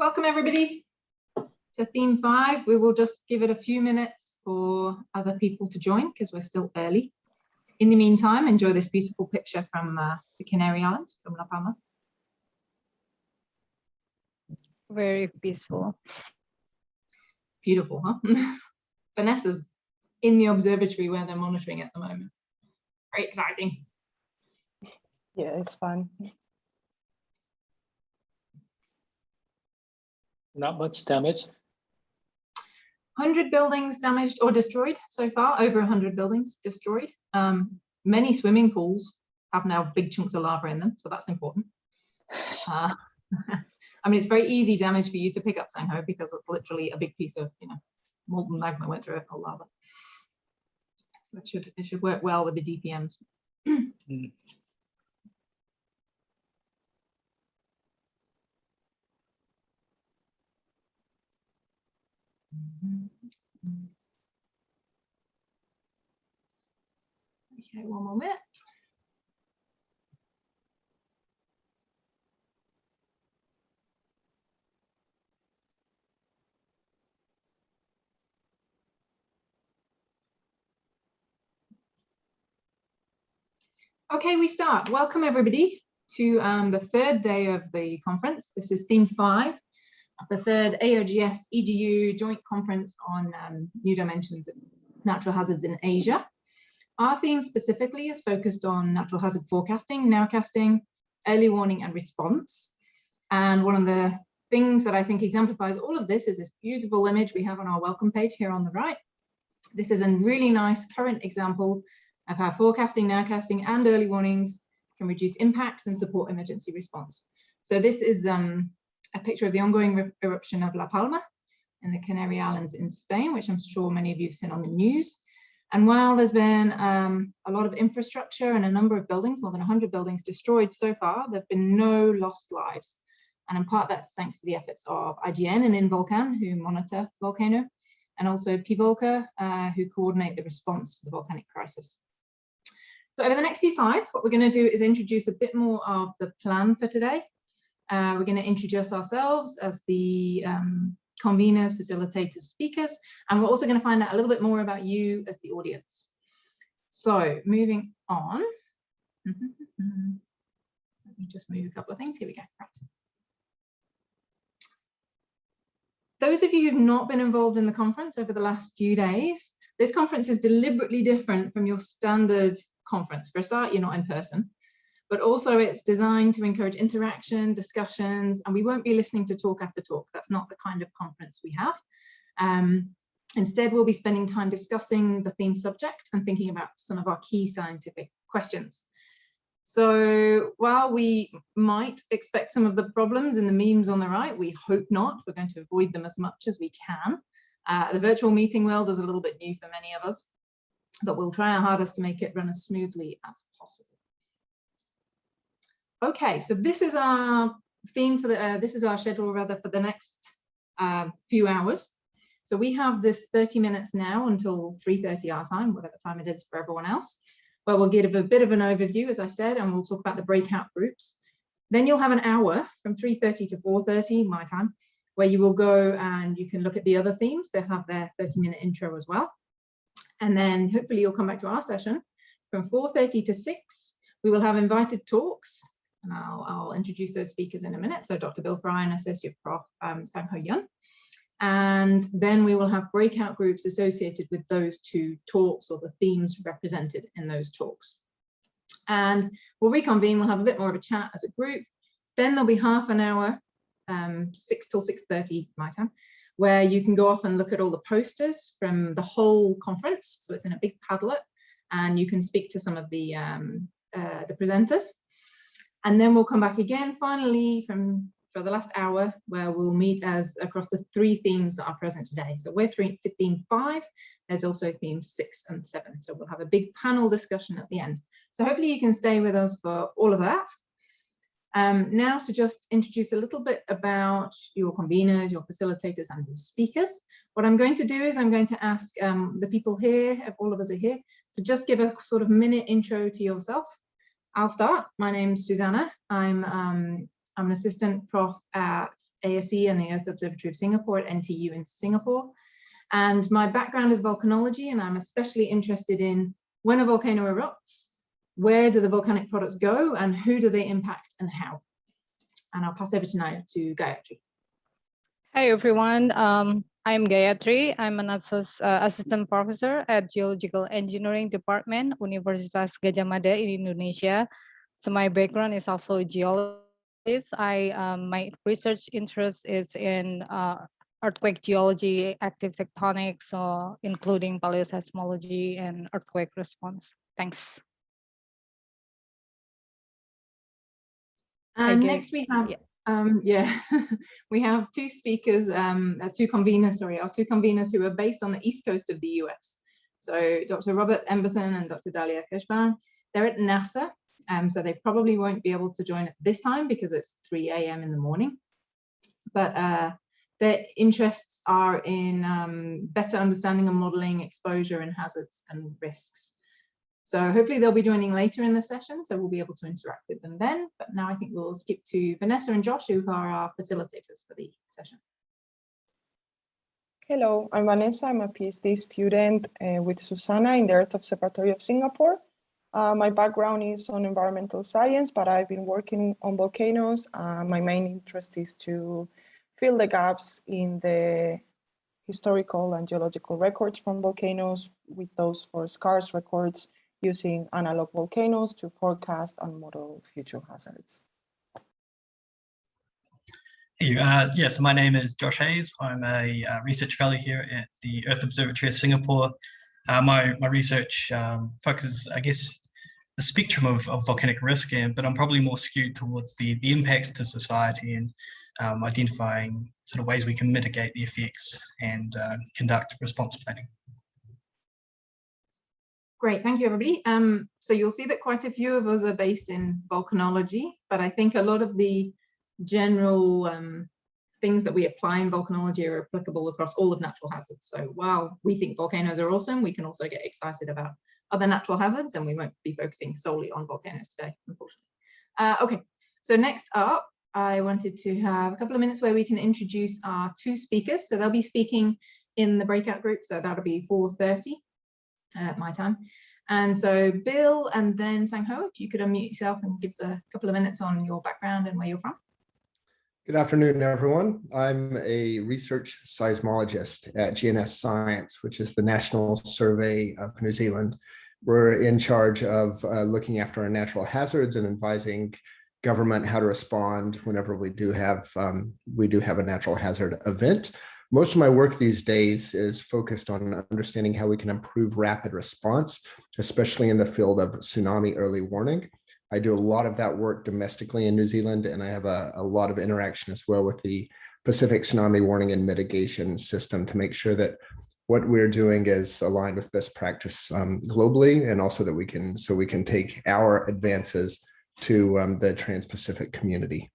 Welcome everybody to theme 5. We will just give it a few minutes for other people to join because we're still early. In the meantime, enjoy this beautiful picture from the Canary Islands, from La Palma. Very peaceful. It's beautiful, huh? Vanessa's in the observatory where they're monitoring at the moment. Very exciting. Yeah, it's fun. Not much damage. 100 buildings damaged or destroyed so far, over 100 buildings destroyed. Many swimming pools have now big chunks of lava in them, so that's important. I mean, it's very easy damage for you to pick up, Sangho, because it's literally a big piece of, molten magma went through it, or lava. So it should work well with the DPMs. Okay, one more minute. Okay, we start. Welcome everybody to the third day of the conference. This is theme 5 of the third AOGS-EGU joint conference on new dimensions of natural hazards in Asia. Our theme specifically is focused on natural hazard forecasting, nowcasting, early warning and response. And one of the things that I think exemplifies all of this is this beautiful image we have on our welcome page here on the right. This is a really nice current example of how forecasting, nowcasting and early warnings can reduce impacts and support emergency response. So this is a picture of the ongoing eruption of La Palma in the Canary Islands in Spain, which I'm sure many of you have seen on the news. And while there's been a lot of infrastructure and a number of buildings, more than 100 buildings destroyed so far, there have been no lost lives. And in part that's thanks to the efforts of IGN and InVolcan, who monitor the volcano, and also PVolca, who coordinate the response to the volcanic crisis. So over the next few slides, what we're going to do is introduce a bit more of the plan for today. We're going to introduce ourselves as the conveners, facilitators, speakers, and we're also going to find out a little bit more about you as the audience. So moving on. Let me just move a couple of things. Here we go. Right. Those of you who've not been involved in the conference over the last few days, this conference is deliberately different from your standard conference. For a start, you're not in person, but also it's designed to encourage interaction, discussions, and we won't be listening to talk after talk. That's not the kind of conference we have. Instead, we'll be spending time discussing the theme subject and thinking about some of our key scientific questions. So while we might expect some of the problems in the memes on the right, we hope not. We're going to avoid them as much as we can. The virtual meeting world is a little bit new for many of us, but we'll try our hardest to make it run as smoothly as possible. Okay, so this is our theme for the, this is our schedule rather for the next few hours. So we have this 30 minutes now until 3:30 our time, whatever time it is for everyone else, where we'll give a bit of an overview, as I said, and we'll talk about the breakout groups. Then you'll have an hour from 3:30 to 4:30 my time, where you will go and you can look at the other themes. They'll have their 30-minute intro as well. And then hopefully you'll come back to our session from 4:30 to 6. We will have invited talks, and I'll introduce those speakers in a minute. So Dr. Bill Fry and Associate Prof. Sangho Yun. And then we will have breakout groups associated with those two talks or the themes represented in those talks. And we'll reconvene, we'll have a bit more of a chat as a group. Then there'll be half an hour, 6 till 6:30 my time, where you can go off and look at all the posters from the whole conference. So it's in a big Padlet, and you can speak to some of the presenters. And then we'll come back again finally for the last hour, where we'll meet as across the 3 themes that are present today. So we're theme 5, there's also themes 6 and 7. So we'll have a big panel discussion at the end. So hopefully you can stay with us for all of that. Now to just introduce a little bit about your conveners, your facilitators and your speakers. What I'm going to do is I'm going to ask the people here, if all of us are here, to just give a sort of minute intro to yourself. I'll start. My name's Susanna. I'm I'm an assistant prof at ASE and the Earth Observatory of Singapore at NTU in Singapore. And my background is volcanology, and I'm especially interested in when a volcano erupts, where do the volcanic products go, and who do they impact and how? And I'll pass over tonight to Gayatri. Hi, everyone. I'm Gayatri. I'm an assistant professor at Geological Engineering Department, Universitas Gadjah Mada in Indonesia. So my background is also a geologist. My research interest is in earthquake geology, active tectonics, including paleoseismology and earthquake response. Thanks. And next we have, we have two speakers, two conveners who are based on the East Coast of the US. So Dr. Robert Emberson and Dr. Dalia Kirschbaum, they're at NASA. So they probably won't be able to join at this time because it's 3 a.m. in the morning. But their interests are in better understanding and modeling exposure and hazards and risks. So hopefully they'll be joining later in the session, so we'll be able to interact with them then. But now I think we'll skip to Vanessa and Josh, who are our facilitators for the session. Hello, I'm Vanessa. I'm a PhD student with Susanna in the Earth Observatory of Singapore. My background is on environmental science, but I've been working on volcanoes. My main interest is to fill the gaps in the historical and geological records from volcanoes with those for scarce records using analog volcanoes to forecast and model future hazards. Yes, my name is Josh Hayes. I'm a research fellow here at the Earth Observatory of Singapore. My research focuses, I guess, the spectrum of volcanic risk, but I'm probably more skewed towards the impacts to society and identifying sort of ways we can mitigate the effects and conduct response planning. Great, thank you, everybody. So you'll see that quite a few of us are based in volcanology, but I think a lot of the general things that we apply in volcanology are applicable across all of natural hazards. So while we think volcanoes are awesome, we can also get excited about other natural hazards, and we won't be focusing solely on volcanoes today, unfortunately. Okay, so next up, I wanted to have a couple of minutes where we can introduce our two speakers. So they'll be speaking in the breakout group, so that'll be 4:30 at my time. And so Bill and then Sang-ho, if you could unmute yourself and give us a couple of minutes on your background and where you're from. Good afternoon, everyone. I'm a research seismologist at GNS Science, which is the National Survey of New Zealand. We're in charge of looking after our natural hazards and advising government how to respond whenever we do have a natural hazard event. Most of my work these days is focused on understanding how we can improve rapid response, especially in the field of tsunami early warning. I do a lot of that work domestically in New Zealand, and I have a lot of interaction as well with the Pacific Tsunami Warning and Mitigation System to make sure that what we're doing is aligned with best practice globally, and also that we can take our advances to the Trans-Pacific community.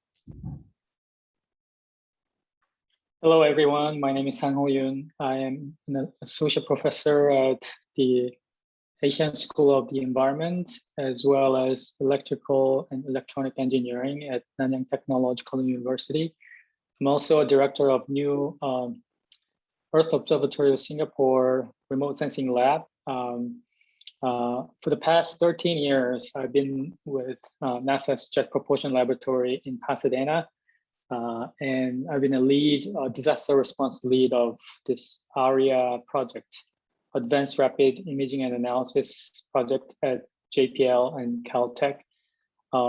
Hello, everyone. My name is Sang-ho Yoon. I am an associate professor at the Asian School of the Environment, as well as electrical and electronic engineering at Nanyang Technological University. I'm also a director of new Earth Observatory of Singapore Remote Sensing Lab. For the past 13 years, I've been with NASA's Jet Propulsion Laboratory in Pasadena. And I've been a disaster response lead of this ARIA project, Advanced Rapid Imaging and Analysis project at JPL and Caltech,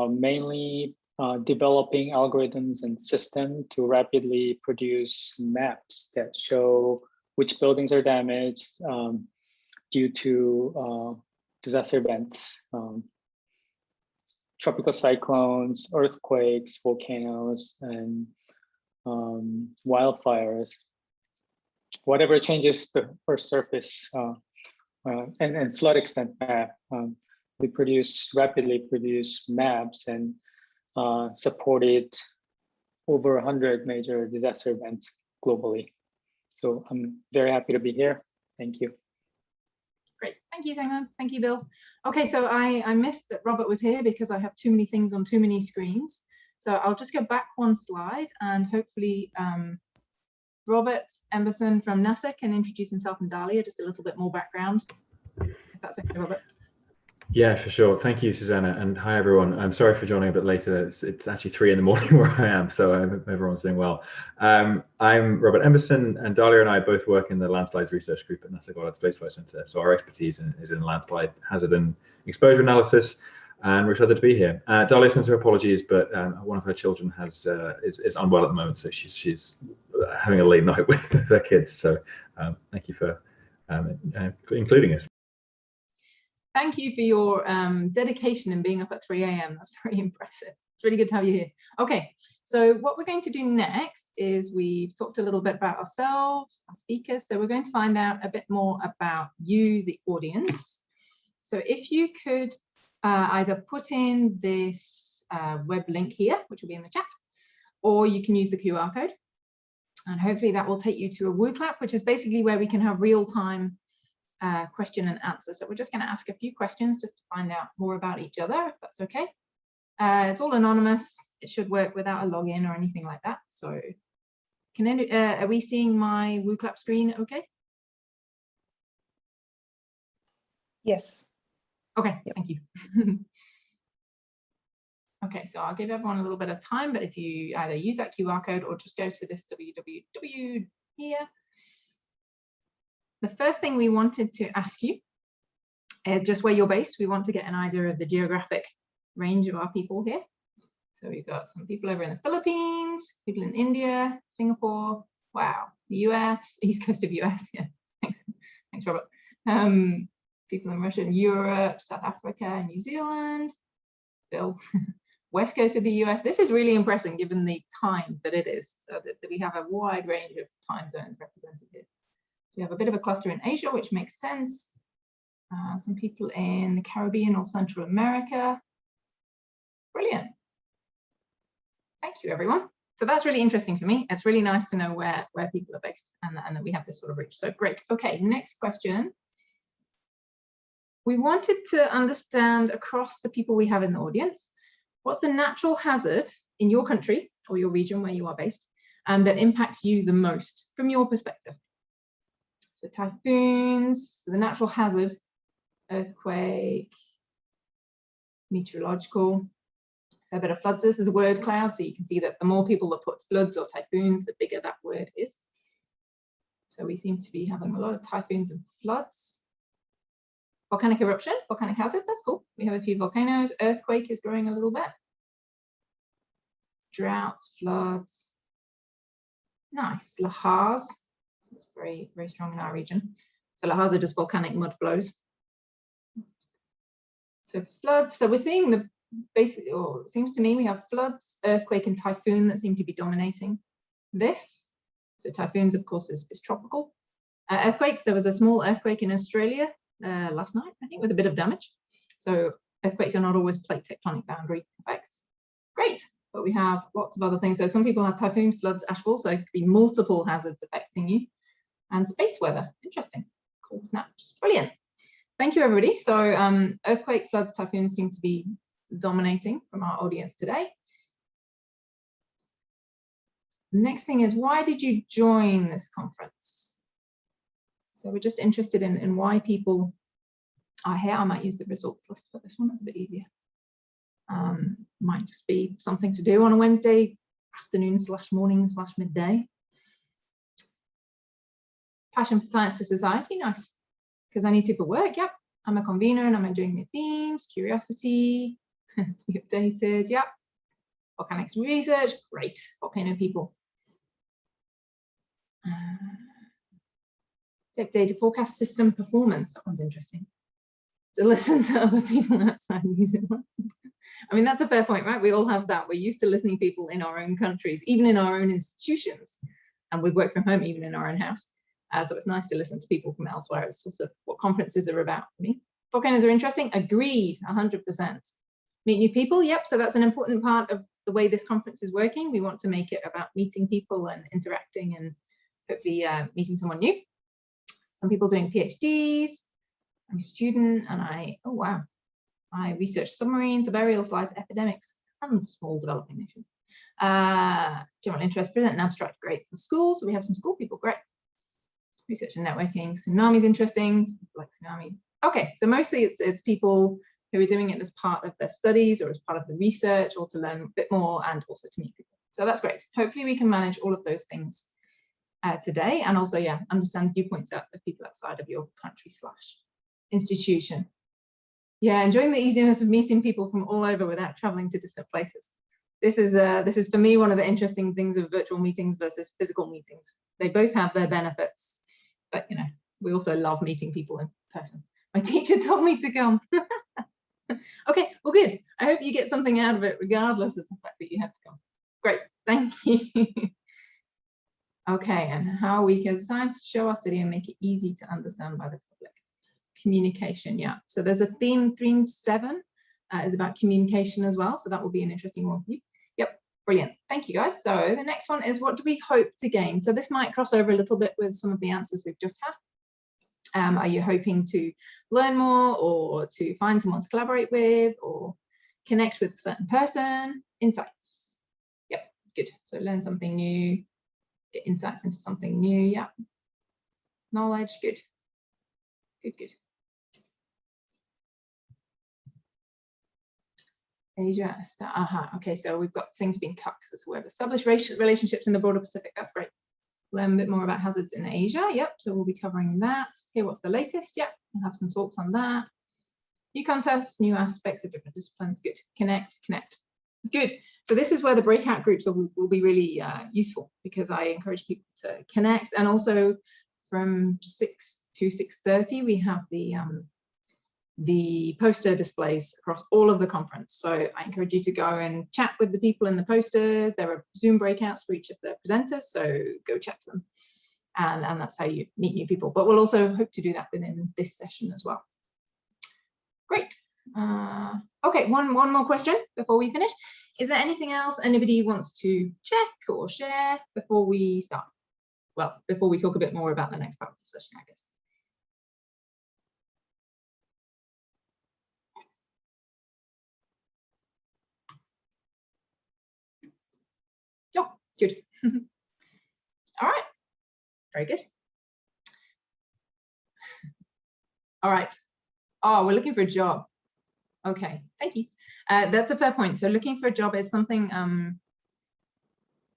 mainly developing algorithms and systems to rapidly produce maps that show which buildings are damaged due to disaster events. Tropical cyclones, earthquakes, volcanoes, and wildfires. Whatever changes the Earth's surface and flood extent map, we rapidly produce maps and supported over 100 major disaster events globally. So I'm very happy to be here. Thank you. Great, thank you, Sang-ho. Thank you, Bill. Okay, so I missed that Robert was here because I have too many things on too many screens. So I'll just go back one slide, and hopefully Robert Emberson from NASA can introduce himself, and Dahlia, just a little bit more background, if that's okay, Robert. Yeah, for sure. Thank you, Susanna, and hi everyone. I'm sorry for joining a bit later. It's actually 3 in the morning where I am, so I hope everyone's doing well. I'm Robert Emberson, and Dahlia and I both work in the landslides research group at NASA Goddard Space Flight Center. So our expertise is in landslide hazard and exposure analysis, and we're excited to be here. Dahlia sends her apologies, but one of her children is unwell at the moment, so she's having a late night with her kids. So thank you for including us. Thank you for your dedication in being up at 3 a.m. That's very impressive. It's really good to have you here. Okay, so what we're going to do next is we've talked a little bit about ourselves, our speakers. So we're going to find out a bit more about you, the audience. So if you could either put in this web link here, which will be in the chat, or you can use the QR code. And hopefully that will take you to a WooClap, which is basically where we can have real-time question and answer. So we're just going to ask a few questions just to find out more about each other, if that's okay. It's all anonymous. It should work without a login or anything like that. So are we seeing my WooClap screen okay? Yes. Okay, yep. Thank you. Okay, so I'll give everyone a little bit of time, but if you either use that QR code or just go to this www here. The first thing we wanted to ask you is just where you're based. We want to get an idea of the geographic range of our people here. So we've got some people over in the Philippines, people in India, Singapore, wow, the US, East Coast of US, yeah, thanks Robert. People in Russia and Europe, South Africa, New Zealand, Bill, West Coast of the US. This is really impressive given the time that it is, so that we have a wide range of time zones represented here. We have a bit of a cluster in Asia, which makes sense. Some people in the Caribbean or Central America. Brilliant. Thank you, everyone. So that's really interesting for me. It's really nice to know where people are based and that we have this sort of reach. So great. Okay, next question. We wanted to understand across the people we have in the audience, what's the natural hazard in your country or your region where you are based and that impacts you the most from your perspective? So typhoons, so the natural hazard, earthquake, meteorological, a bit of floods. This is a word cloud, so you can see that the more people that put floods or typhoons, the bigger that word is. So we seem to be having a lot of typhoons and floods. Volcanic eruption, volcanic hazard, that's cool. We have a few volcanoes. Earthquake is growing a little bit. Droughts, floods. Nice. Lahars. So it's very, very strong in our region. So lahars are just volcanic mud flows. So floods. So we're seeing the basically, or it seems to me we have floods, earthquake, and typhoon that seem to be dominating this. So typhoons, of course, is tropical. Earthquakes, there was a small earthquake in Australia last night, I think, with a bit of damage. So earthquakes are not always plate tectonic boundary effects. Great, but we have lots of other things. So some people have typhoons, floods, ashfall, so it could be multiple hazards affecting you. And space weather, interesting. Cold snaps, brilliant. Thank you, everybody. So earthquake, floods, typhoons seem to be dominating from our audience today. Next thing is, why did you join this conference? So we're just interested in why people are here. I might use the results list for this one, that's a bit easier. Might just be something to do on a Wednesday afternoon / morning / midday. Passion for science to society, nice. Because I need to for work, yep. I'm a convener and I'm doing the themes, curiosity, to be updated, yep. Volcanics research, great. Volcano people. Data forecast system performance, that one's interesting. To listen to other people outside New Zealand. I mean, that's a fair point, right? We all have that. We're used to listening to people in our own countries, even in our own institutions, and with work from home, even in our own house. So it's nice to listen to people from elsewhere. It's sort of what conferences are about for me. Volcanoes are interesting, agreed, 100%. Meet new people, yep, so that's an important part of the way this conference is working. We want to make it about meeting people and interacting and hopefully meeting someone new. Some people doing PhDs. I'm a student and I research submarines, burial slides, epidemics. and small developing nations. General interest, present an abstract, great for schools. So we have some school people, great. Research and networking, tsunami is interesting, like tsunami. Okay, so mostly it's people who are doing it as part of their studies or as part of the research or to learn a bit more and also to meet people. So that's great. Hopefully we can manage all of those things today, and also, yeah, understand viewpoints of people outside of your country/institution. Yeah, enjoying the easiness of meeting people from all over without traveling to distant places. This is for me one of the interesting things of virtual meetings versus physical meetings. They both have their benefits, but you know, we also love meeting people in person. My teacher told me to come. Okay, well, good. I hope you get something out of it, regardless of the fact that you have to come. Great, thank you. Okay, and how we can science show our city and make it easy to understand by the public. Communication, yeah. So there's a theme 7 is about communication as well. So that will be an interesting one for you. Yep, brilliant. Thank you, guys. So the next one is, what do we hope to gain? So this might cross over a little bit with some of the answers we've just had. Are you hoping to learn more or to find someone to collaborate with or connect with a certain person? Insights. Yep, good. So learn something new, get insights into something new. Yeah. Knowledge, good. Good. Asia, okay, so we've got things being cut because it's a word. Establish relationships in the broader Pacific, that's great. Learn a bit more about hazards in Asia, yep, so we'll be covering that. Here, what's the latest? Yep, we'll have some talks on that. New contests, new aspects of different disciplines, good. Connect. Good, so this is where the breakout groups will be really useful, because I encourage people to connect, and also from 6 to 6:30, we have the poster displays across all of the conference. So I encourage you to go and chat with the people in the posters. There are Zoom breakouts for each of the presenters, so go chat to them. And that's how you meet new people. But we'll also hope to do that within this session as well. Great. Okay, one more question before we finish. Is there anything else anybody wants to check or share before we start? Well, before we talk a bit more about the next part of the session, I guess. Oh, good. All right, very good. All right. Oh, we're looking for a job. Okay, thank you. That's a fair point. So looking for a job is something,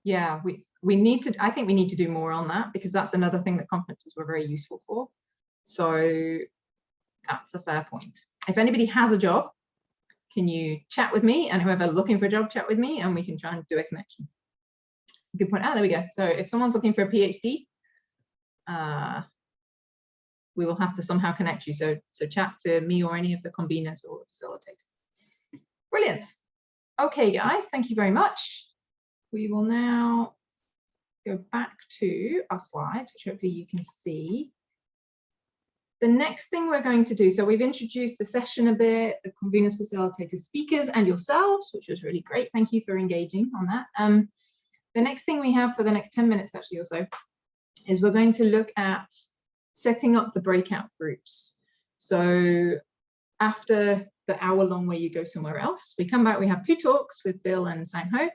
yeah, we need to, I think we need to do more on that, because that's another thing that conferences were very useful for. So that's a fair point. If anybody has a job, can you chat with me, and whoever looking for a job, chat with me, and we can try and do a connection. Good point. Ah, there we go. So if someone's looking for a PhD, we will have to somehow connect you. So chat to me or any of the conveners or facilitators. Brilliant. Okay, guys, thank you very much. We will now go back to our slides, which hopefully you can see. The next thing we're going to do, so we've introduced the session a bit, the conveners, facilitators, speakers, and yourselves, which was really great. Thank you for engaging on that. The next thing we have for the next 10 minutes actually or so is we're going to look at setting up the breakout groups. So after the hour-long where you go somewhere else, we come back, we have 2 talks with Bill and Sang-Ho,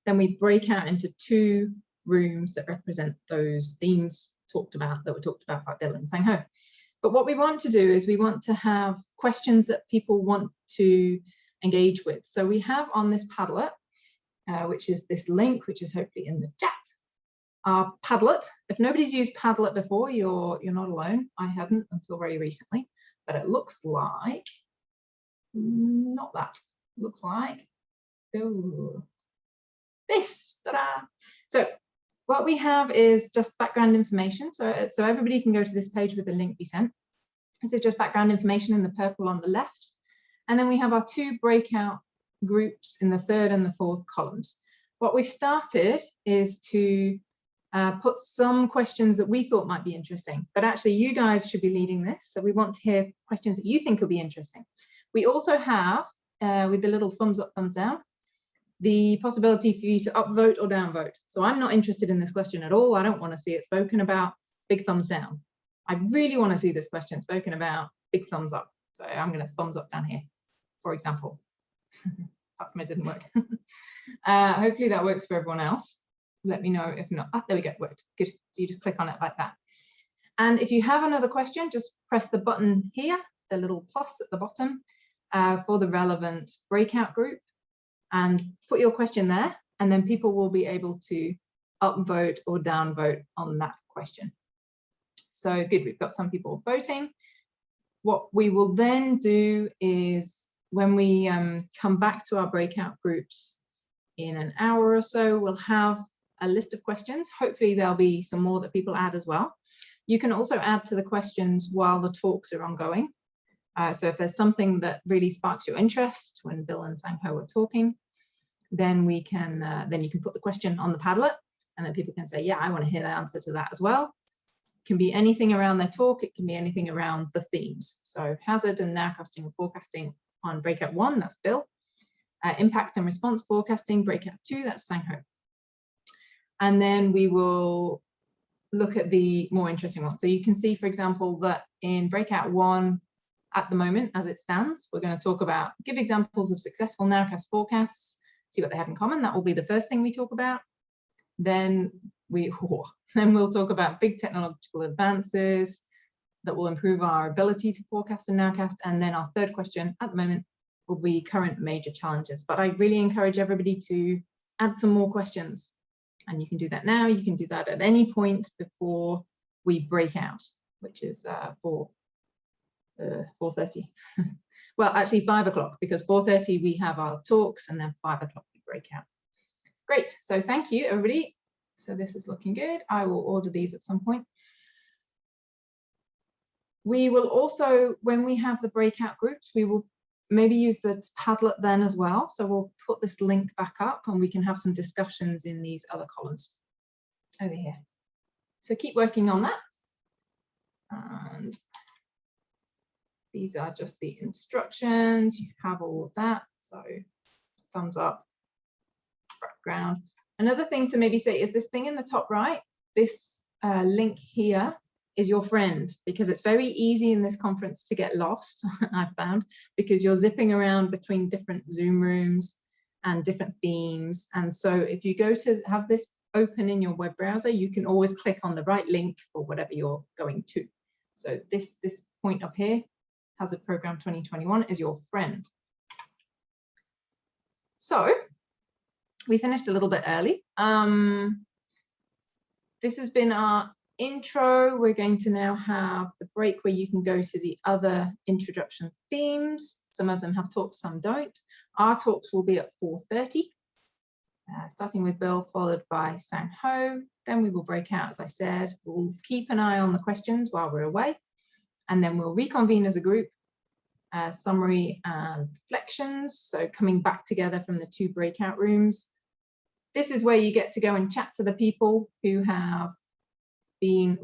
then we break out into 2 rooms that represent those themes that were talked about by Bill and Sang-Ho. But what we want to do is we want to have questions that people want to engage with. So we have on this Padlet, which is this link, which is hopefully in the chat, our Padlet. If nobody's used Padlet before, you're not alone. I hadn't until very recently, but it looks like, not that, looks like, oh, this, ta-da. So what we have is just background information. So everybody can go to this page with the link we sent. This is just background information in the purple on the left. And then we have our 2 breakout groups in the 3rd and the 4th columns. What we've started is to put some questions that we thought might be interesting, but actually you guys should be leading this. So we want to hear questions that you think will be interesting. We also have, with the little thumbs up, thumbs down, the possibility for you to upvote or downvote. So I'm not interested in this question at all. I don't want to see it spoken about. Big thumbs down. I really want to see this question spoken about. Big thumbs up. So I'm going to thumbs up down here, for example. apart from it didn't work. Hopefully that works for everyone else. Let me know if not. There we go, it worked. Good. So you just click on it like that. And if you have another question, just press the button here, the little plus at the bottom for the relevant breakout group, and put your question there, and then people will be able to upvote or downvote on that question. So good, we've got some people voting. What we will then do is when we come back to our breakout groups in an hour or so, we'll have a list of questions. Hopefully there'll be some more that people add as well. You can also add to the questions while the talks are ongoing. So if there's something that really sparks your interest when Bill and Sang-Ho were talking, then we can then you can put the question on the Padlet, and then people can say, yeah, I want to hear the answer to that as well. It can be anything around their talk. It can be anything around the themes. So hazard and nowcasting and forecasting on breakout 1, that's Bill. Impact and response forecasting, breakout 2, that's Sang-Ho. And then we will look at the more interesting ones. So you can see, for example, that in breakout 1, at the moment, as it stands, we're going to talk about, give examples of successful nowcast forecasts, see what they have in common. That will be the first thing we talk about. Then we'll talk about big technological advances that will improve our ability to forecast and nowcast. And then our third question at the moment will be current major challenges. But I really encourage everybody to add some more questions. And you can do that now. You can do that at any point before we break out, which is 4:30. Well, actually 5 o'clock, because 4:30 we have our talks, and then 5 o'clock we break out. Great. So thank you, everybody. So this is looking good. I will order these at some point. We will also, when we have the breakout groups, we will maybe use the Padlet then as well. So we'll put this link back up and we can have some discussions in these other columns over here. So keep working on that. And these are just the instructions. You have all of that. So thumbs up, background. Another thing to maybe say is this thing in the top right, this link here is your friend, because it's very easy in this conference to get lost, I've found, because you're zipping around between different Zoom rooms and different themes. And so if you go to have this open in your web browser, you can always click on the right link for whatever you're going to. So this point up here, Hazard Program 2021, is your friend. So we finished a little bit early. This has been our intro. We're going to now have the break where you can go to the other introduction themes. Some of them have talks, some don't. Our talks will be at 4:30, starting with Bill, followed by Sang-Ho. Then we will break out, as I said. We'll keep an eye on the questions while we're away, and then we'll reconvene as a group, summary and reflections. So coming back together from the 2 breakout rooms. This is where you get to go and chat to the people who have been,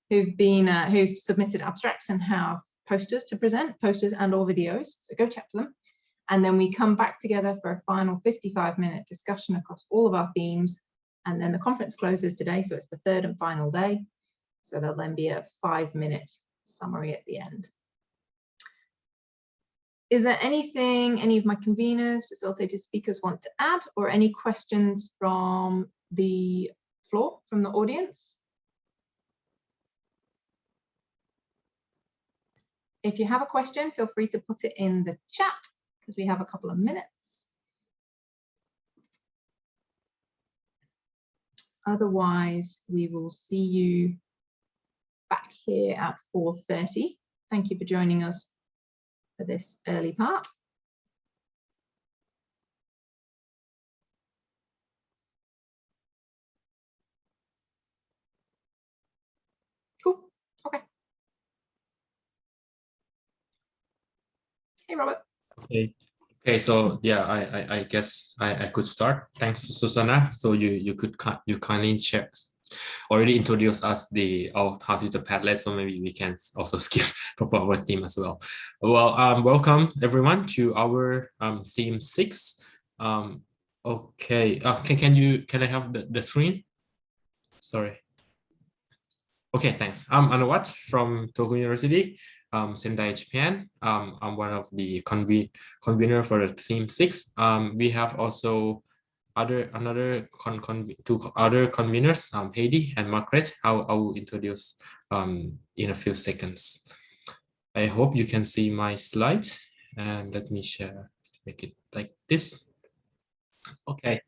who've submitted abstracts and have posters to present, posters and or videos. So go chat to them. And then we come back together for a final 55-minute discussion across all of our themes. And then the conference closes today, so it's the 3rd and final day. So there'll then be a 5-minute summary at the end. Is there anything any of my conveners, facilitators, speakers want to add, or any questions from the floor, from the audience? If you have a question, feel free to put it in the chat, because we have a couple of minutes. Otherwise, we will see you back here at 4:30. Thank you for joining us for this early part. Cool. Okay. Hey, Robert. Okay. So yeah, I guess I could start. Thanks, Susanna. So you kindly share, already introduced us how to use the Padlet, so maybe we can also skip for our theme as well. Well, welcome everyone to our theme 6. Okay. Can I have the screen? Sorry. Okay, thanks. I'm Anawat from Togo University. Sendai, Japan. I'm one of the convener for the theme 6. We have also two other conveners, Heidi and Margaret. I will introduce in a few seconds. I hope you can see my slides, and let me share, make it like this. Okay.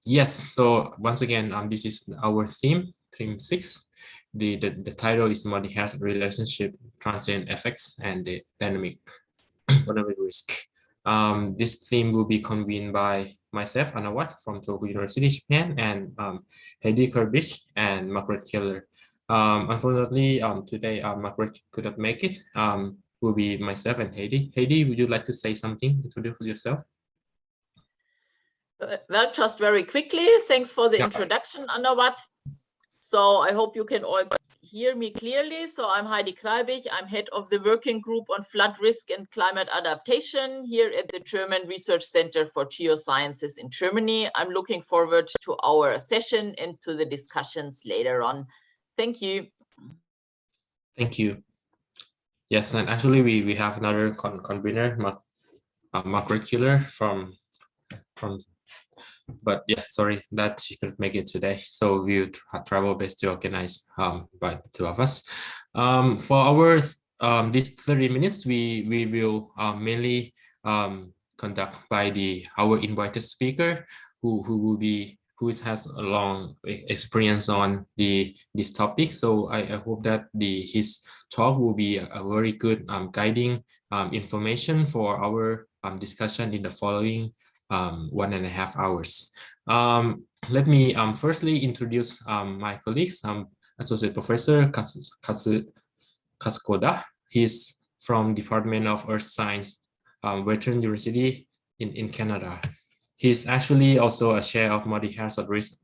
Yes, so once again, this is our theme 6. The title is multi-hazard relationship, transient effects, and the dynamic risk. This theme will be convened by myself, Anawat from Tohoku University, Japan, and Heidi Kurbich and Margaret Keller. Unfortunately, today Margaret could not make it. Will be myself and Heidi. Heidi, would you like to say something? Introduce yourself. Well, just very quickly, thanks for the introduction, Anawat. So I hope you can all hear me clearly. So I'm Heidi Kreibich. I'm head of the working group on flood risk and climate adaptation here at the German Research Center for Geosciences in Germany. I'm looking forward to our session and to the discussions later on. Thank you. Thank you. Yes, and actually we have another convener, Margaret Keller from, but yeah, sorry that she couldn't make it today. So we'll travel best to organize by the two of us. For our this 30 minutes, we will mainly conduct by our invited speaker who has a long experience on this topic. So I hope that his talk will be a very good guiding information for our discussion in the following 1.5 hours. Let me firstly introduce my colleagues. Associate Professor Katsukoda. He's from Department of Earth Science, Western University in Canada. He's actually also a chair of multi-hazard risk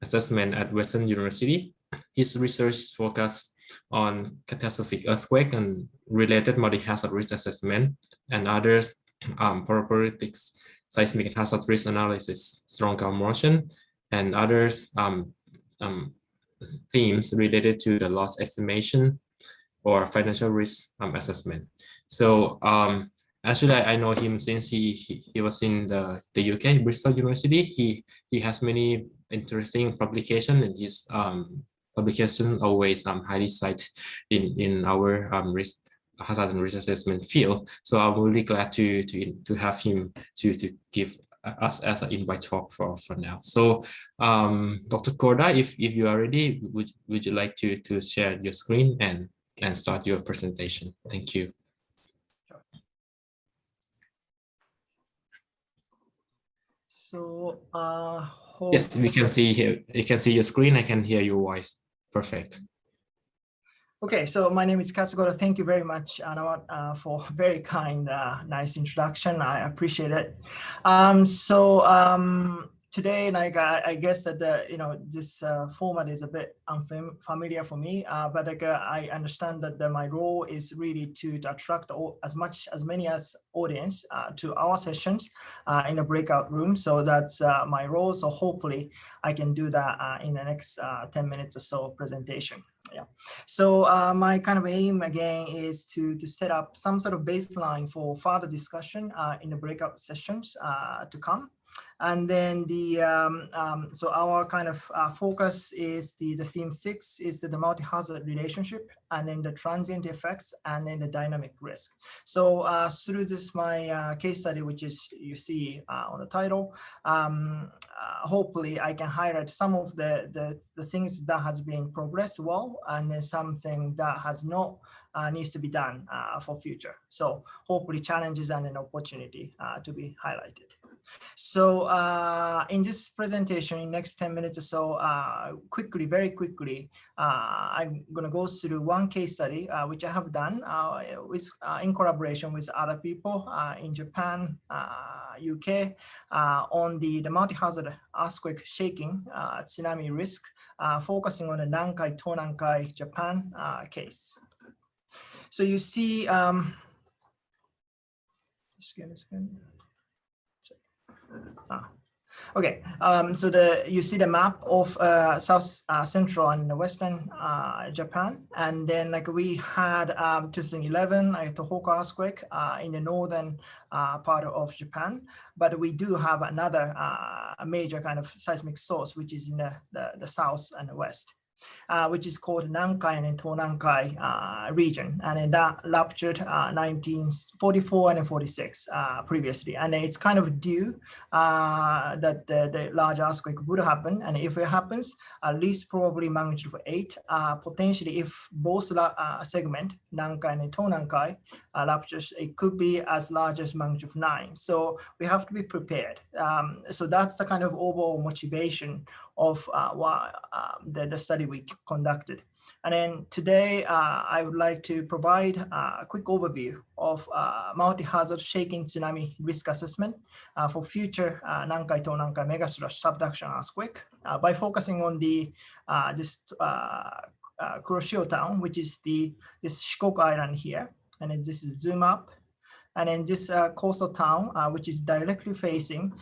assessment at Western University. His research focused on catastrophic earthquake and related multi-hazard risk assessment and other probabilistics, seismic hazard risk analysis, strong ground motion, and other themes related to the loss estimation or financial risk assessment. So actually, I know him since he was in the UK, Bristol University. He has many interesting publications, and his publication always highly cited in our risk hazard and risk assessment field. So I'm really glad to have him to give us as an invite talk for now. So Dr. Koda, if you are ready, would you like to share your screen and start your presentation? Thank you. So yes, we can see here. You can see your screen. I can hear your voice. Perfect. Okay, so my name is Katsugoda. Thank you very much, Anawat, for very kind, nice introduction. I appreciate it. Today, like I guess that this format is a bit unfamiliar for me, but like I understand that my role is really to attract as many as audience to our sessions in a breakout room. So that's my role. So hopefully I can do that in the next 10 minutes or so presentation. Yeah. So my kind of aim again is to set up some sort of baseline for further discussion in the breakout sessions to come. And then so our kind of focus is the theme 6 is the multi-hazard relationship, and then the transient effects, and then the dynamic risk. So through this my case study, which is you see on the title, hopefully I can highlight some of the things that has been progressed well, and then something that has not needs to be done for future. So hopefully challenges and an opportunity to be highlighted. So in this presentation, in next 10 minutes or so, very quickly, I'm going to go through one case study, which I have done in collaboration with other people in Japan, UK, on the multi-hazard earthquake shaking tsunami risk, focusing on the Nankai, Tonankai, Japan case. So you see, just give me a second. Okay, so you see the map of South Central and Western Japan, and then like we had 2011 Tohoku earthquake in the northern part of Japan, but we do have another major kind of seismic source which is in the south and the west. Which is called Nankai and Tonankai region, and that ruptured 1944 and 46 previously, and it's kind of due that the large earthquake would happen, and if it happens, at least probably magnitude of 8, potentially if both segment Nankai and Tonankai ruptures, it could be as large as magnitude of 9. So we have to be prepared. So that's the kind of overall motivation of the study we conducted. And then today, I would like to provide a quick overview of multi-hazard shaking tsunami risk assessment for future Nankai Tonankai megastructure subduction earthquake by focusing on this Kuroshio town, which is this Shikoku Island here. And then this is zoom up. And then this coastal town, which is directly facing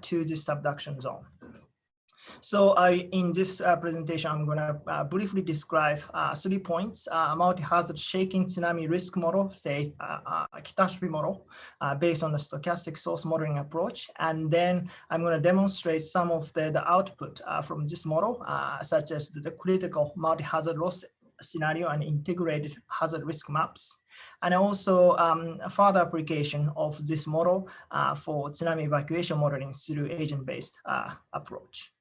to this subduction zone. So in this presentation, I'm going to briefly describe 3 points: multi-hazard shaking tsunami risk model, say catastrophe model, based on the stochastic source modeling approach. And then I'm going to demonstrate some of the output from this model, such as the critical multi-hazard loss scenario and integrated hazard risk maps. And also a further application of this model for tsunami evacuation modeling through agent-based approach.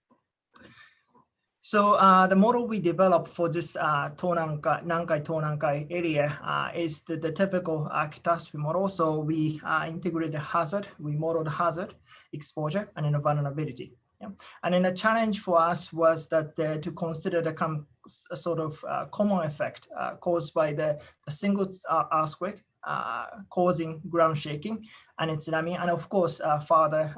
So the model we developed for this Nankai Tonankai area is the typical catastrophe model. So we integrated hazard, we modeled hazard, exposure, and then vulnerability. Yeah. And then the challenge for us was that to consider the sort of common effect caused by the single earthquake causing ground shaking and tsunami, and of course further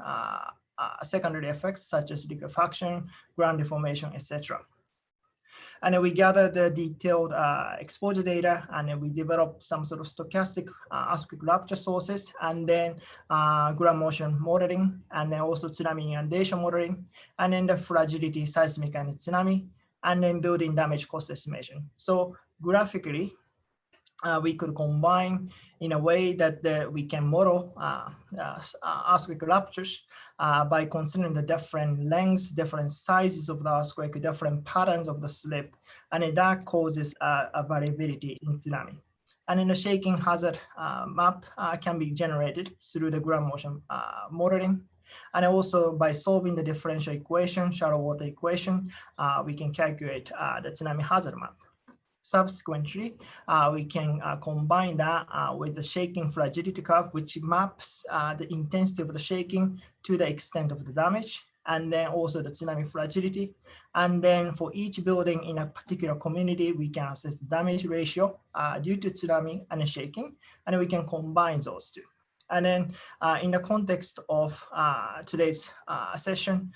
secondary effects such as liquefaction, ground deformation, etc. And then we gathered the detailed exposure data, and then we developed some sort of stochastic earthquake rupture sources, and then ground motion modeling, and then also tsunami inundation modeling, and then the fragility, seismic and tsunami, and then building damage cost estimation. So graphically, we could combine in a way that we can model earthquake ruptures by considering the different lengths, different sizes of the earthquake, different patterns of the slip, and that causes a variability in tsunami. And then the shaking hazard map can be generated through the ground motion modeling. And also by solving the differential equation, shallow water equation, we can calculate the tsunami hazard map. Subsequently, we can combine that with the shaking fragility curve, which maps the intensity of the shaking to the extent of the damage, and then also the tsunami fragility. And then for each building in a particular community, we can assess the damage ratio due to tsunami and shaking, and we can combine those two. And then in the context of today's session,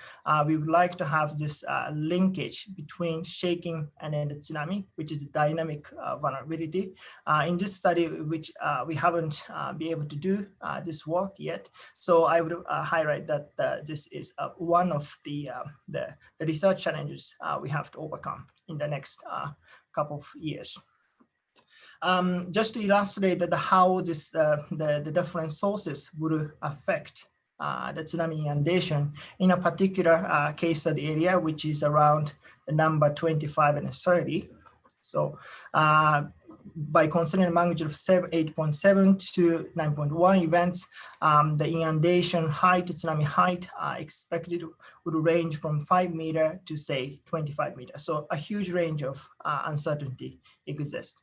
we would like to have this linkage between shaking and then the tsunami, which is the dynamic vulnerability. In this study, which we haven't been able to do this work yet. So I would highlight that this is one of the research challenges we have to overcome in the next couple of years. Just to illustrate that how the different sources would affect the tsunami inundation in a particular case study area, which is around the number 25 and 30. So by considering magnitude of 8.7 to 9.1 events, the inundation height, tsunami height expected would range from 5 meters to say 25 meters. So a huge range of uncertainty exists.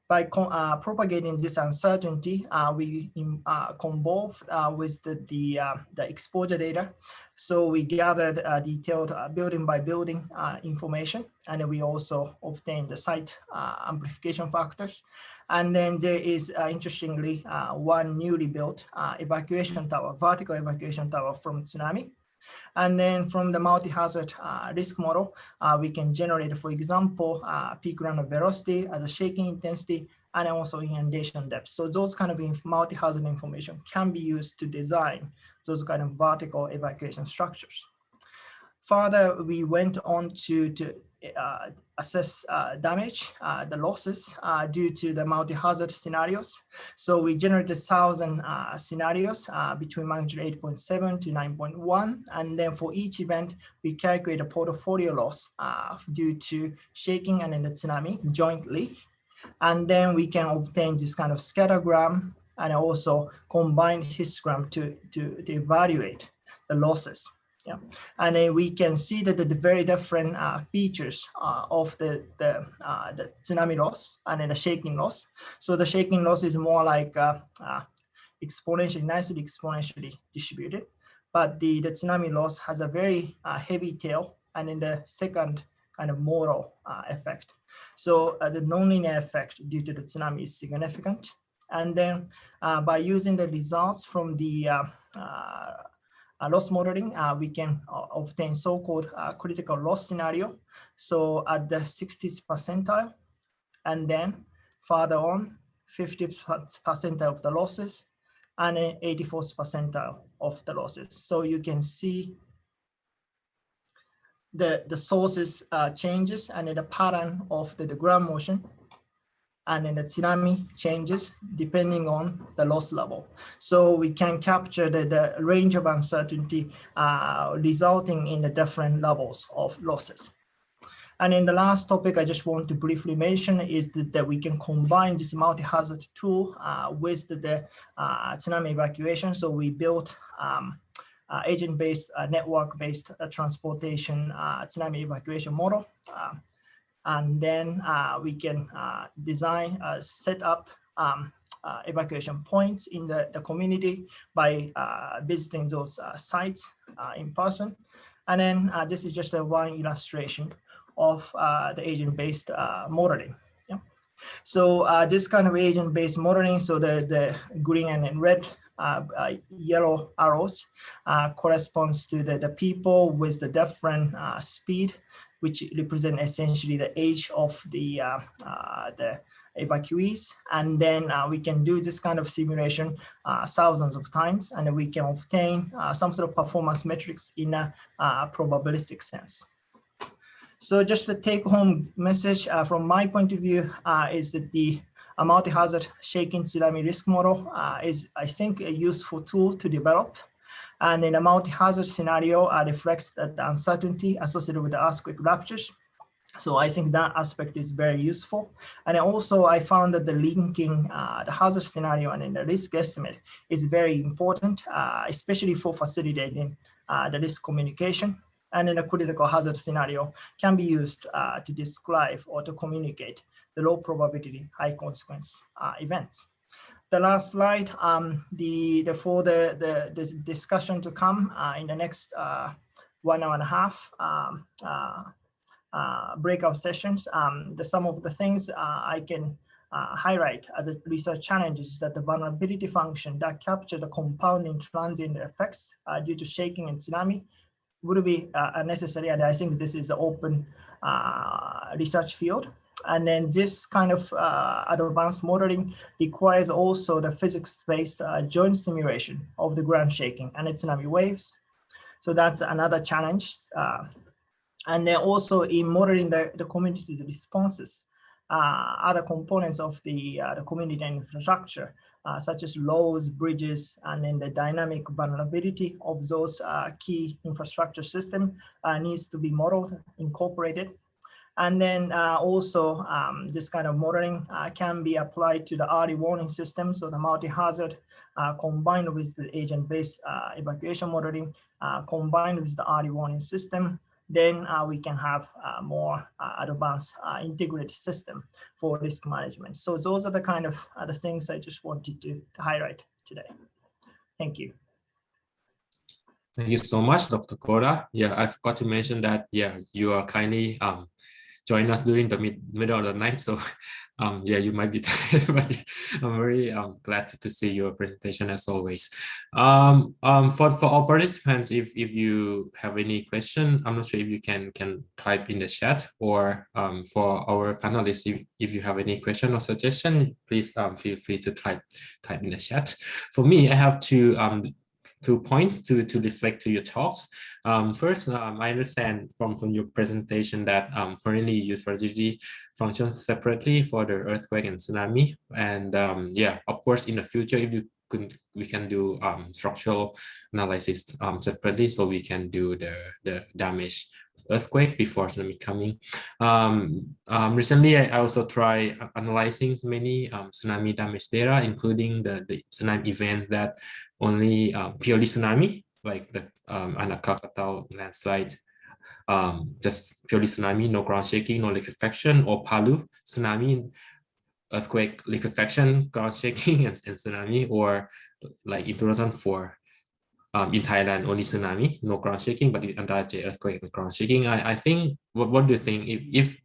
By propagating this uncertainty, we convolve with the exposure data. So we gathered detailed building by building information, and then we also obtained the site amplification factors. And then there is, interestingly, one newly built evacuation tower, vertical evacuation tower from tsunami. And then from the multi-hazard risk model, we can generate, for example, peak run of velocity as a shaking intensity, and also inundation depth. So those kind of multi-hazard information can be used to design those kind of vertical evacuation structures. Further, we went on to assess damage, the losses due to the multi-hazard scenarios. So we generated 1,000 scenarios between magnitude 8.7 to 9.1. And then for each event, we calculate a portfolio loss due to shaking and then the tsunami jointly. And then we can obtain this kind of scattergram and also combined histogram to evaluate the losses. Yeah, and then we can see that the very different features of the tsunami loss and then the shaking loss. So the shaking loss is more like exponentially, nicely exponentially distributed, but the tsunami loss has a very heavy tail, and in the second kind of modal effect. So the nonlinear effect due to the tsunami is significant. And then by using the results from the loss modeling, we can obtain so-called critical loss scenario. So at the 60th percentile, and then further on, 50th percentile of the losses, and then 84th percentile of the losses. So you can see the sources changes and then the pattern of the ground motion, and then the tsunami changes depending on the loss level. So we can capture the range of uncertainty resulting in the different levels of losses. And in the last topic I just want to briefly mention is that we can combine this multi-hazard tool with the tsunami evacuation. So we built agent-based, network-based transportation tsunami evacuation model. And then we can design, set up evacuation points in the community by visiting those sites in person. And then this is just one illustration of the agent-based modeling. Yeah. So this kind of agent-based modeling, so the green and red yellow arrows corresponds to the people with the different speed, which represent essentially the age of the evacuees. And then we can do this kind of simulation thousands of times, and we can obtain some sort of performance metrics in a probabilistic sense. So just the take-home message from my point of view is that the multi-hazard shaking tsunami risk model is, I think, a useful tool to develop. And in a multi-hazard scenario reflects the uncertainty associated with the earthquake ruptures. So I think that aspect is very useful. And also I found that the linking the hazard scenario and the risk estimate is very important, especially for facilitating the risk communication. And in a critical hazard scenario can be used to describe or to communicate the low probability, high consequence events. The last slide, for the discussion to come in the next 1 hour and a half breakout sessions, some of the things I can highlight as a research challenge is that the vulnerability function that capture the compounding transient effects due to shaking and tsunami would be necessary, and I think this is an open research field. And then this kind of advanced modeling requires also the physics-based joint simulation of the ground shaking and its tsunami waves. So that's another challenge. And then also in modeling the community's responses, other components of the community infrastructure, such as roads, bridges, and then the dynamic vulnerability of those key infrastructure system needs to be modeled, incorporated. And then also this kind of modeling can be applied to the early warning system. So the multi-hazard combined with the agent-based evacuation modeling combined with the early warning system, then we can have more advanced integrated system for risk management. So those are the kind of the things I just wanted to highlight today. Thank you. Thank you so much, Dr. Koda. Yeah, I forgot to mention that, yeah, you are kindly join us during the middle of the night. So yeah, you might be tired, but I'm very glad to see your presentation as always. For our participants, if you have any question, I'm not sure if you can type in the chat, or for our panelists, if you have any question or suggestion, please feel free to type in the chat. For me, I have two points to reflect to your talks. First, I understand from your presentation that currently you use fragility functions separately for the earthquake and tsunami. And yeah, of course, in the future, if you we can do structural analysis separately, so we can do the damage earthquake before tsunami coming. Recently, I also try analyzing many tsunami damage data, including the tsunami events that only purely tsunami, like the Anak Krakatau landslide, just purely tsunami, no ground shaking, no liquefaction, or Palu tsunami, earthquake, liquefaction, ground shaking, and tsunami, or like in 2004. In Thailand, only tsunami, no ground shaking, but in Antarctica, earthquake and ground shaking. I think, what do you think? If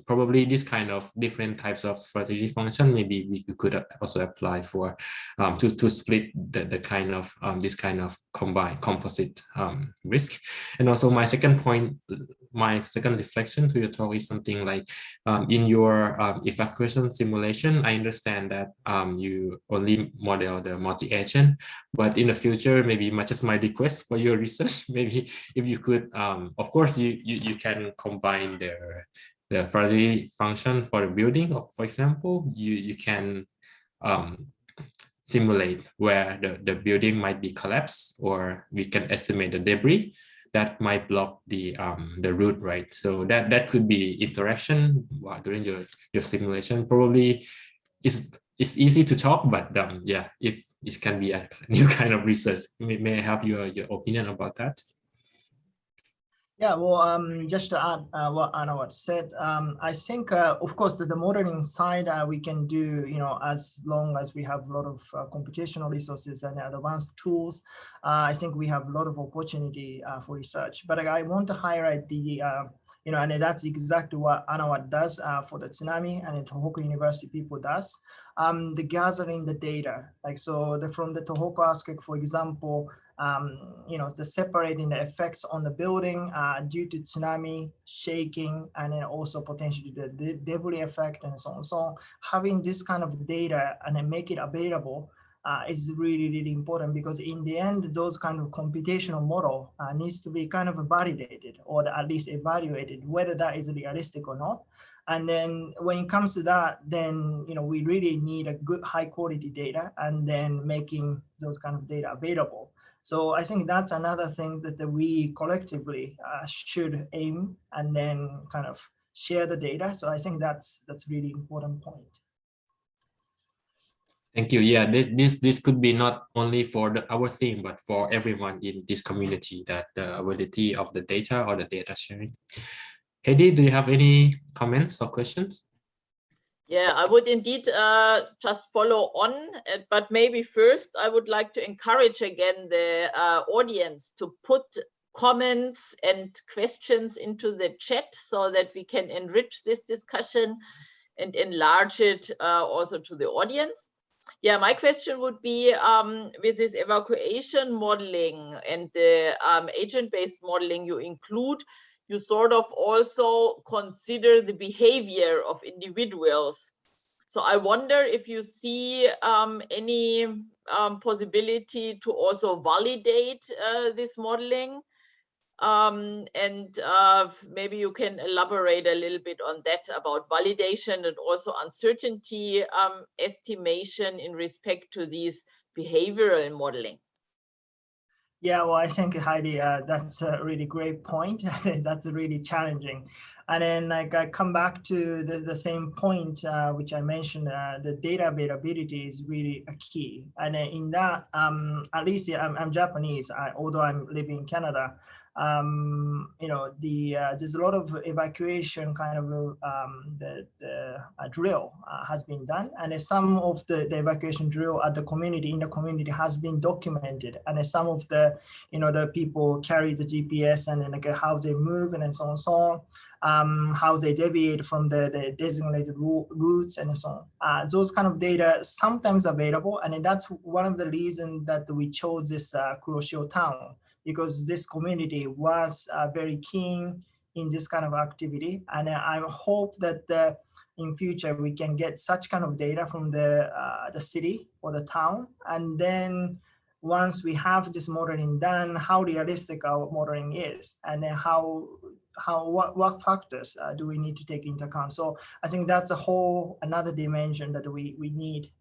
probably this kind of different types of fragility function, maybe we could also apply for to split the kind of this kind of combined composite risk. And also my second point, my second reflection to your talk is something like in your evacuation simulation, I understand that you only model the multi-agent, but in the future, maybe much as my request for your research, maybe if you could, of course, you can combine the fragility function for the building. For example, you can simulate where the building might be collapsed, or we can estimate the debris that might block the route, right? So that could be interaction during your simulation. Probably it's easy to talk, but yeah, if it can be a new kind of research, may I have your opinion about that? Yeah, well, just to add what Anna said, I think, of course, the modeling side we can do, as long as we have a lot of computational resources and advanced tools. I think we have a lot of opportunity for research. But I want to highlight the, and that's exactly what NatHazards does for the tsunami, and the Tohoku University people does. The gathering the data, like from the Tohoku earthquake, for example. The separating the effects on the building due to tsunami, shaking, and then also potentially the debris effect and so on. So having this kind of data and then make it available is really, really important, because in the end, those kind of computational model needs to be kind of validated, or at least evaluated, whether that is realistic or not. And then when it comes to that, then we really need a good high quality data, and then making those kind of data available. So I think that's another thing that we collectively should aim, and then kind of share the data. So I think that's really important point. Thank you. Yeah, this could be not only for our theme, but for everyone in this community, that the ability of the data or the data sharing. Heidi, do you have any comments or questions? Yeah, I would indeed just follow on, but maybe first I would like to encourage again the audience to put comments and questions into the chat, so that we can enrich this discussion and enlarge it also to the audience. Yeah, my question would be, with this evacuation modeling and the agent-based modeling you include, you sort of also consider the behavior of individuals. So I wonder if you see any possibility to also validate this modeling. And maybe you can elaborate a little bit on that, about validation and also uncertainty estimation in respect to these behavioral modeling. Yeah, well, I think, Heidi, that's a really great point. That's really challenging. And then I come back to the same point, which I mentioned, the data availability is really a key. And in that, at least I'm Japanese, although I'm living in Canada. There's a lot of evacuation kind of drill has been done, and some of the evacuation drill at the community, in the community, has been documented, and some of the the people carry the GPS and then how they move and so on. how they deviate from the designated routes and so on. Those kind of data sometimes available, and that's one of the reasons that we chose this Kuroshio town, because this community was very keen in this kind of activity. And I hope that in future we can get such kind of data from the city or the town. And then once we have this modeling done, how realistic our modeling is, and then what factors do we need to take into account. So I think that's a whole another dimension that we need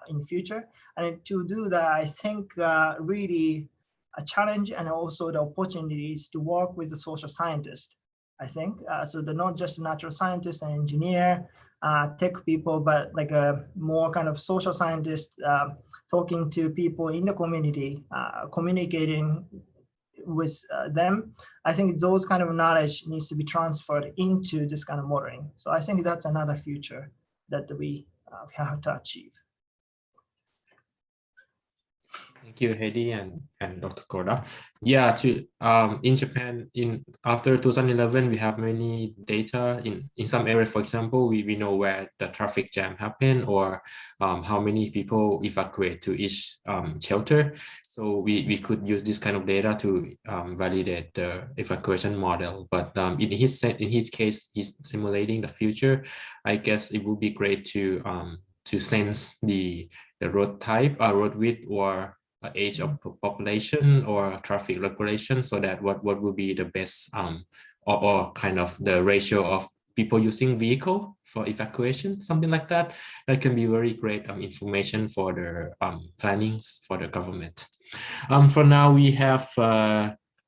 in the future. And to do that, I think really a challenge and also the opportunity is to work with the social scientists, I think. So they're not just natural scientists and engineer, tech people, but like a more kind of social scientist, talking to people in the community, communicating with them. I think those kind of knowledge needs to be transferred into this kind of modeling. So I think that's another future that we have to achieve. Thank you, Heidi and Dr. Koda. Yeah, in Japan, after 2011, we have many data in some areas. For example, we know where the traffic jam happened, or how many people evacuate to each shelter. So we could use this kind of data to validate the evacuation model. But in his case, he's simulating the future. I guess it would be great to sense the road type, road width, or age of population or traffic regulation, so that what will be the best or kind of the ratio of people using vehicle for evacuation, something like that. That can be very great information for the plannings for the government. For now, we have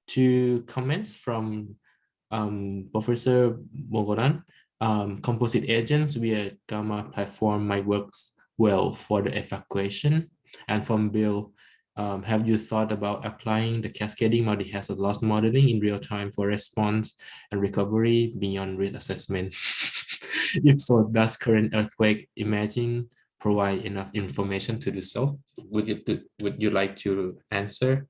2 comments from Professor Mogoran. Composite agents via Gamma platform might work well for the evacuation. And from Bill, have you thought about applying the cascading multi-hazard loss modeling in real time for response and recovery beyond risk assessment? If so, does current earthquake imaging provide enough information to do so? Would you like to answer?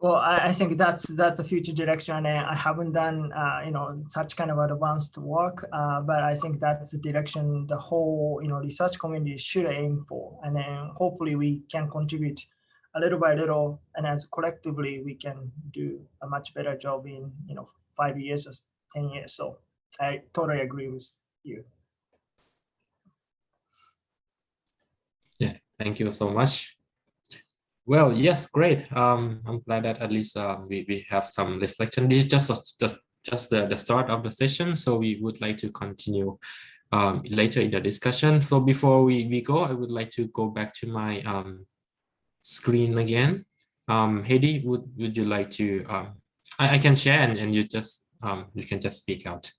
Well, I think that's a future direction. I haven't done such kind of advanced work, but I think that's the direction the whole research community should aim for, and then hopefully we can contribute a little by little, and as collectively we can do a much better job in 5 years or 10 years. So I totally agree with you. Yeah, thank you so much. Well, yes, great. I'm glad that at least we have some reflection. This is just the start of the session, so we would like to continue later in the discussion. So before we go, I would like to go back to my screen again. Heidi, would you like to? I can share, and you just you can just speak out.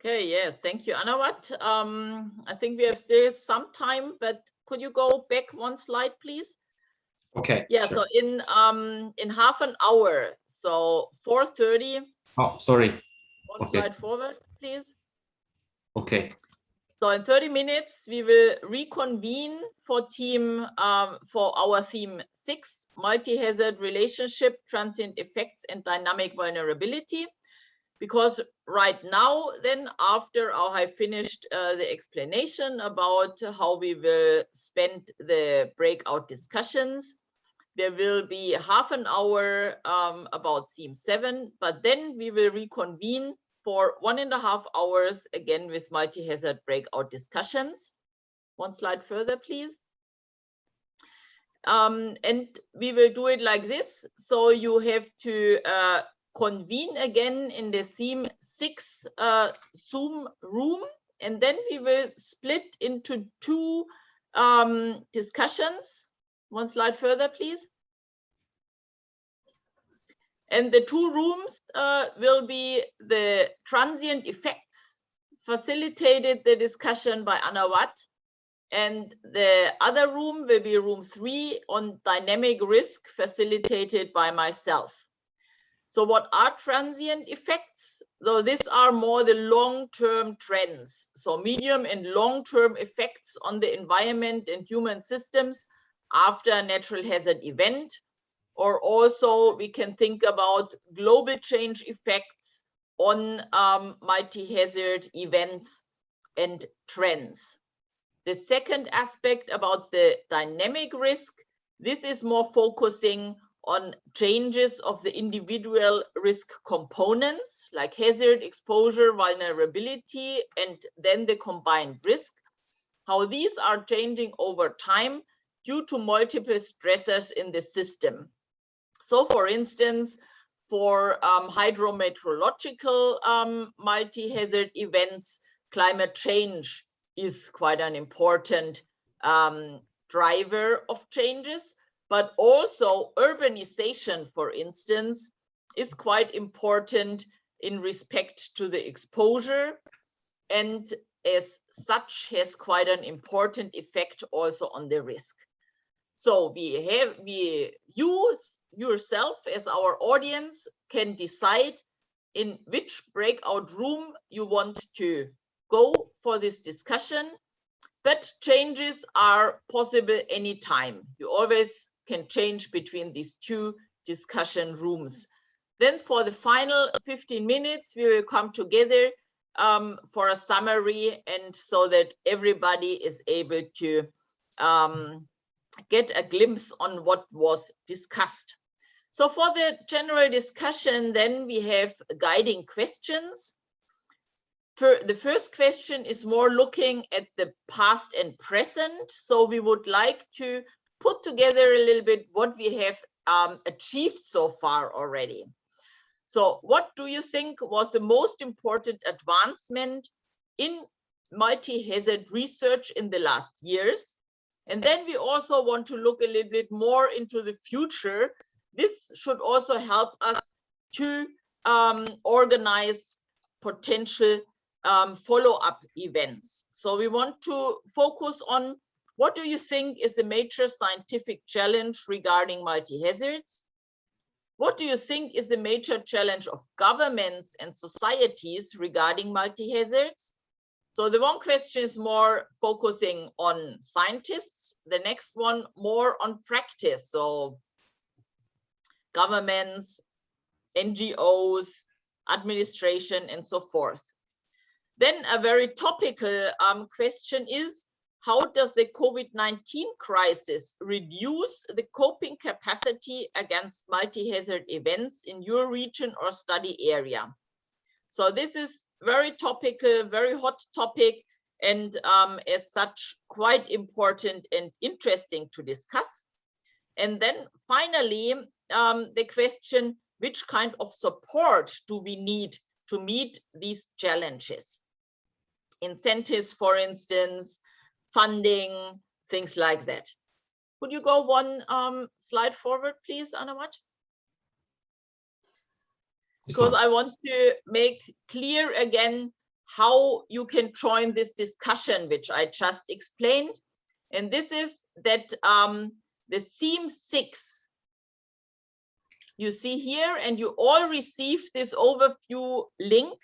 Okay, yes, thank you, Anawat. I think we have still some time, but could you go back 1 slide, please? Okay. Yeah, sure. so in half an hour, so 4:30. Oh, sorry. 1 slide forward, please. Okay. So in 30 minutes, we will reconvene for our theme 6, multi-hazard relationship, transient effects, and dynamic vulnerability. Because right now, then, after I finished the explanation about how we will spend the breakout discussions, there will be half an hour about theme 7, but then we will reconvene for 1.5 hours again with multi-hazard breakout discussions. 1 slide further, please. And we will do it like this. So you have to convene again in the theme 6 Zoom room, and then we will split into 2 discussions. 1 slide further, please. And the 2 rooms will be the transient effects, facilitated the discussion by Anawat, and the other room will be room 3 on dynamic risk, facilitated by myself. So what are transient effects? So these are more the long-term trends. So medium and long-term effects on the environment and human systems after a natural hazard event, or also we can think about global change effects on multi-hazard events and trends. The second aspect about the dynamic risk, this is more focusing on changes of the individual risk components like hazard, exposure, vulnerability, and then the combined risk, how these are changing over time due to multiple stressors in the system. So for instance, for hydrometeorological multi-hazard events, climate change is quite an important driver of changes, but also urbanization, for instance, is quite important in respect to the exposure, and as such has quite an important effect also on the risk. So you yourself as our audience can decide in which breakout room you want to go for this discussion, but changes are possible anytime. You always can change between these two discussion rooms. Then for the final 15 minutes, we will come together for a summary, and so that everybody is able to get a glimpse on what was discussed. So for the general discussion, then we have guiding questions. The first question is more looking at the past and present. So we would like to put together a little bit what we have achieved so far already. So what do you think was the most important advancement in multi-hazard research in the last years? And then we also want to look a little bit more into the future. This should also help us to organize potential follow-up events. So we want to focus on what do you think is a major scientific challenge regarding multi-hazards? What do you think is a major challenge of governments and societies regarding multi-hazards? So the one question is more focusing on scientists, the next one more on practice. So governments, NGOs, administration, and so forth. Then a very topical question is, how does the COVID-19 crisis reduce the coping capacity against multi-hazard events in your region or study area? So this is very topical, very hot topic, and as such, quite important and interesting to discuss. And then finally, the question, which kind of support do we need to meet these challenges? Incentives, for instance, funding, things like that. Could you go one slide forward, please, Anawat? Because I want to make clear again how you can join this discussion, which I just explained. And this is that the theme 6 you see here, and you all received this overview link.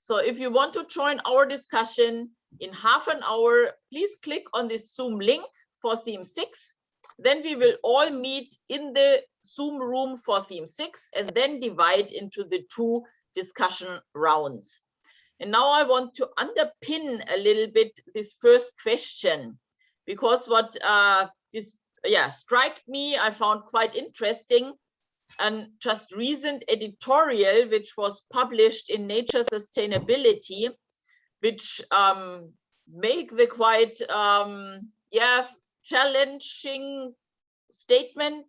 So if you want to join our discussion in half an hour, please click on this Zoom link for theme 6. Then we will all meet in the Zoom room for theme 6 and then divide into the 2 discussion rounds. And now I want to underpin a little bit this first question, because what struck me, I found quite interesting, and just recent editorial which was published in Nature Sustainability, which make the quite challenging statement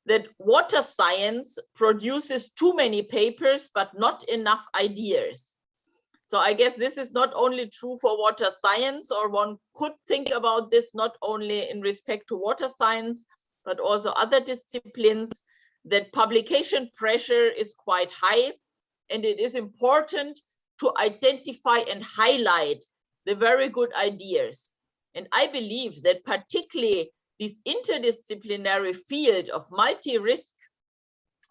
that water science produces too many papers but not enough ideas. So I guess this is not only true for water science, or one could think about this not only in respect to water science, but also other disciplines, that publication pressure is quite high, and it is important to identify and highlight the very good ideas. And I believe that particularly this interdisciplinary field of multi-risk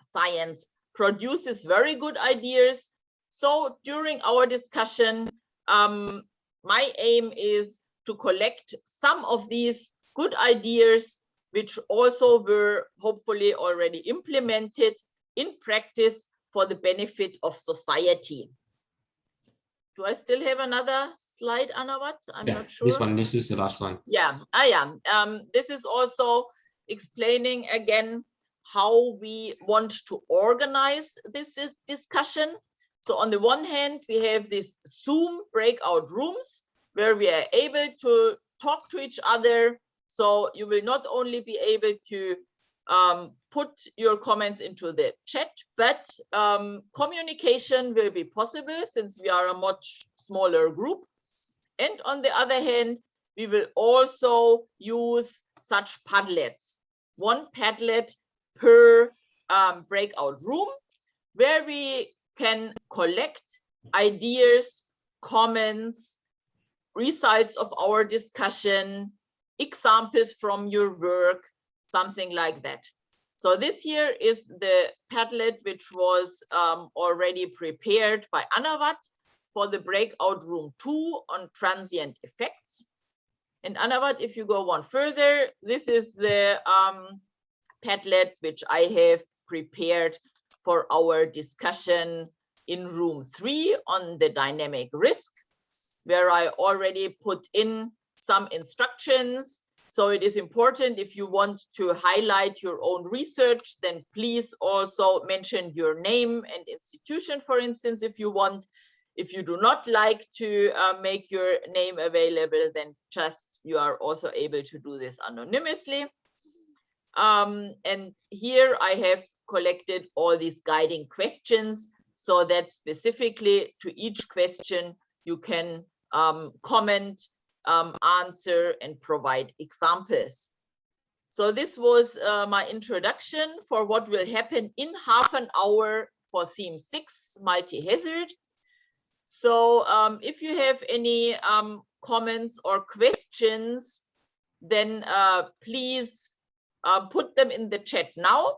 science produces very good ideas. So during our discussion, my aim is to collect some of these good ideas which also were hopefully already implemented in practice for the benefit of society. Do I still have another slide, Anawat? I'm not sure. This is the last one. Yeah, this is also explaining again how we want to organize this discussion. So on the one hand, we have these Zoom breakout rooms where we are able to talk to each other. So you will not only be able to put your comments into the chat, but communication will be possible since we are a much smaller group. And on the other hand, we will also use such Padlets, one Padlet per breakout room, where we can collect ideas, comments, results of our discussion, examples from your work, something like that. So this here is the Padlet which was already prepared by Anawat for the breakout room 2 on transient effects. And Anawat, if you go one further, this is the Padlet which I have prepared for our discussion in room 3 on the dynamic risk, where I already put in some instructions. So it is important, if you want to highlight your own research, then please also mention your name and institution, for instance, if you want. If you do not like to make your name available, then just you are also able to do this anonymously. And here I have collected all these guiding questions so that specifically to each question you can comment, answer, and provide examples. So this was my introduction for what will happen in half an hour for theme 6, multi-hazard. So if you have any comments or questions, then please put them in the chat now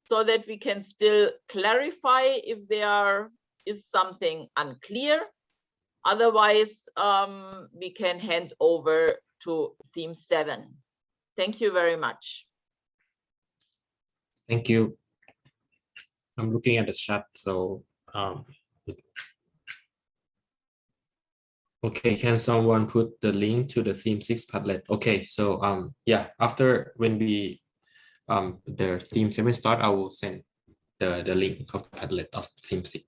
so that we can still clarify if there is something unclear. Otherwise, we can hand over to theme 7. Thank you very much. Thank you. I'm looking at the chat, so okay, can someone put the link to the theme 6 Padlet? Okay, so yeah, after when we the theme 7 start, I will send the link of the Padlet of theme 6.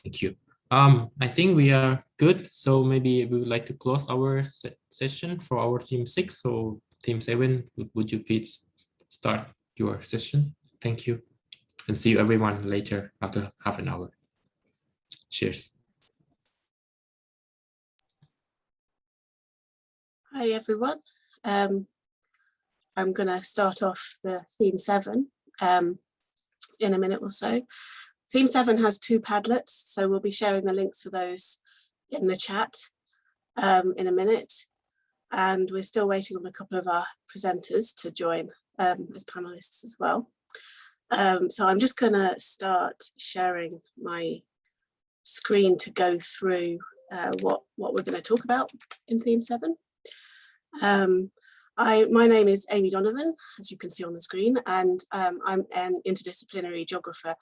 Thank you. I think we are good. So maybe we would like to close our session for our theme 6. So theme 7, would you please start your session? Thank you. And see you everyone later after half an hour. Cheers. Hi everyone. I'm going to start off the theme 7 in a minute or so. Theme 7 has 2 Padlets, so we'll be sharing the links for those in the chat in a minute. And we're still waiting on a couple of our presenters to join as panelists as well. So I'm just going to start sharing my screen to go through what we're going to talk about in theme 7. My name is Amy Donovan, as you can see on the screen, and I'm an interdisciplinary geographer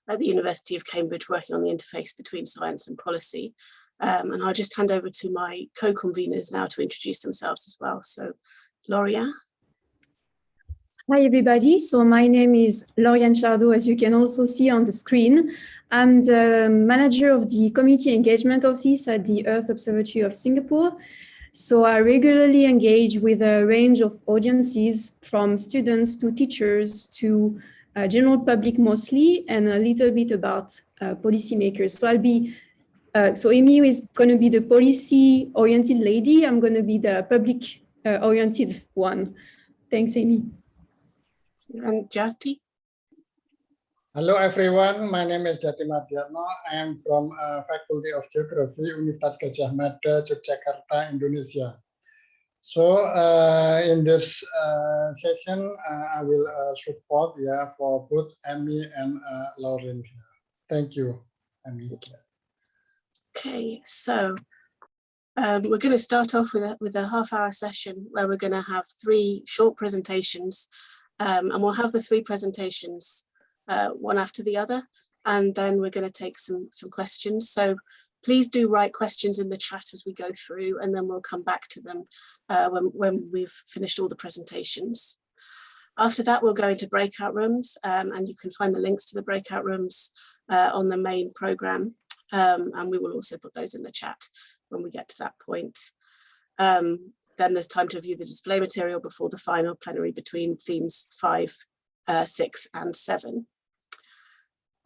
at the University of Cambridge, working on the interface between science and policy. And I'll just hand over to my co-conveners now to introduce themselves as well. So, Lauriane. Hi, everybody. So my name is Lauriane Chardot, as you can also see on the screen. I'm the manager of the Community Engagement Office at the Earth Observatory of Singapore. So I regularly engage with a range of audiences, from students to teachers to general public mostly, and a little bit about policymakers. So so Amy is going to be the policy-oriented lady. I'm going to be the public-oriented one. Thanks, Amy. And Jati. Hello everyone, my name is Jati Mardiarno. I am from Faculty of Geography, Universitas Gadjah Mada, Yogyakarta, Indonesia. So in this session, I will support for both Amy and Lauren. Thank you, Amy. Okay, so We're going to start off with a half-hour session where we're going to have 3 short presentations, and we'll have the 3 presentations one after the other, and then we're going to take some questions. So please do write questions in the chat as we go through, and then we'll come back to them when we've finished all the presentations. After that, we'll go into breakout rooms, and you can find the links to the breakout rooms on the main program, and we will also put those in the chat when we get to that point. Then there's time to view the display material before the final plenary between themes 5, 6 and 7.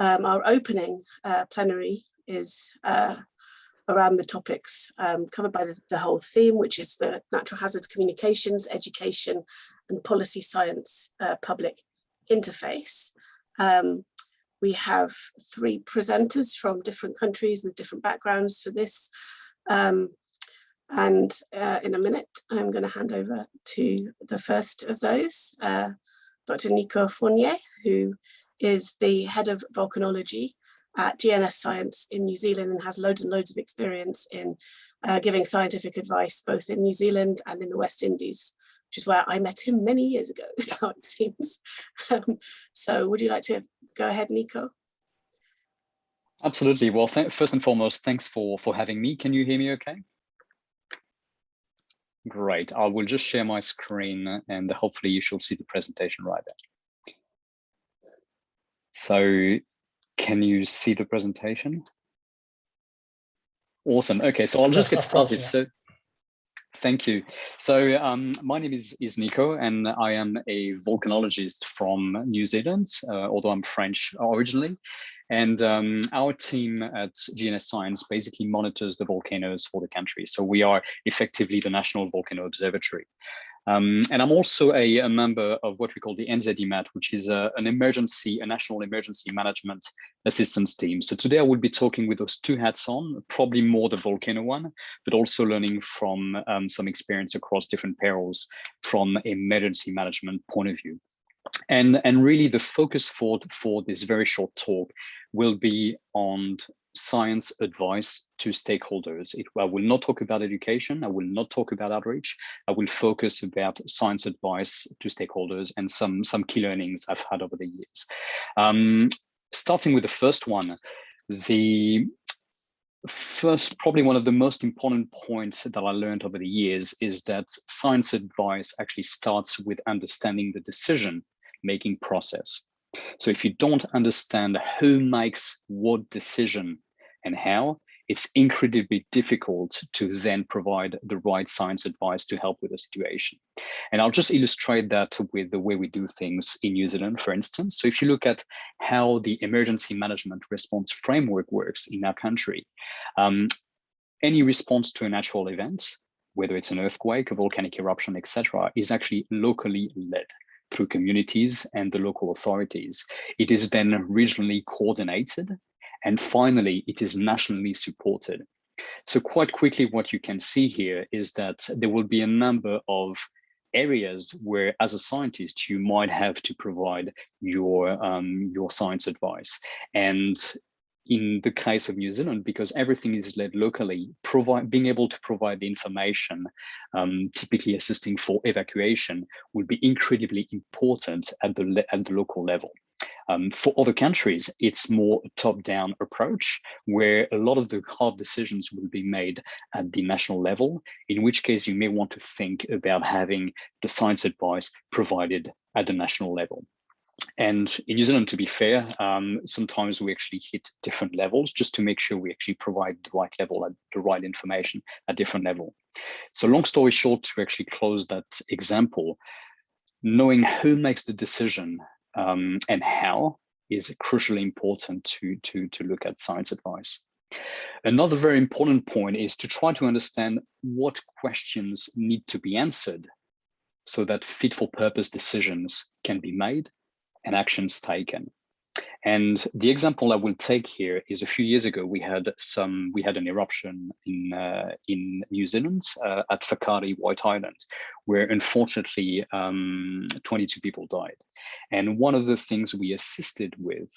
Our opening plenary is around the topics covered by the whole theme, which is the natural hazards communications, education and policy science public interface. We have 3 presenters from different countries with different backgrounds for this. And in a minute, I'm going to hand over to the first of those, Dr. Nico Fournier, who is the head of volcanology at GNS Science in New Zealand and has loads and loads of experience in giving scientific advice, both in New Zealand and in the West Indies, which is where I met him many years ago, now it seems. So would you like to go ahead, Nico? Absolutely. Well, first and foremost, thanks for having me. Can you hear me okay? Great. I will just share my screen and hopefully you shall see the presentation right there. So can you see the presentation? Awesome. Okay, so I'll just get started. So thank you. So my name is Nico, and I am a volcanologist from New Zealand, although I'm French originally. And our team at GNS Science basically monitors the volcanoes for the country. So we are effectively the National Volcano Observatory. And I'm also a member of what we call the NZEMAT, which is a national emergency management assistance team. So today I will be talking with those 2 hats on, probably more the volcano one, but also learning from some experience across different perils from emergency management point of view. And really the focus for this very short talk will be on science advice to stakeholders. I will not talk about education. I will not talk about outreach. I will focus about science advice to stakeholders and some key learnings I've had over the years. Starting with the first one, the first, probably one of the most important points that I learned over the years is that science advice actually starts with understanding the decision-making process. So if you don't understand who makes what decision and how, it's incredibly difficult to then provide the right science advice to help with the situation. And I'll just illustrate that with the way we do things in New Zealand, for instance. So if you look at how the emergency management response framework works in our country, any response to a natural event, whether it's an earthquake, a volcanic eruption, etc., is actually locally led through communities and the local authorities. It is then regionally coordinated, and finally, it is nationally supported. So quite quickly, what you can see here is that there will be a number of areas where, as a scientist, you might have to provide your science advice. And in the case of New Zealand, because everything is led locally, being able to provide the information, typically assisting for evacuation, will be incredibly important at the local level. For other countries, it's more a top-down approach, where a lot of the hard decisions will be made at the national level, in which case you may want to think about having the science advice provided at the national level. And in New Zealand, to be fair, sometimes we actually hit different levels just to make sure we actually provide the right level and the right information at different level. So long story short, to actually close that example, knowing who makes the decision and how is crucially important to look at science advice. Another very important point is to try to understand what questions need to be answered so that fit for purpose decisions can be made and actions taken. And the example I will take here is a few years ago, we had an eruption in New Zealand at Whakaari, White Island, where unfortunately 22 people died. And one of the things we assisted with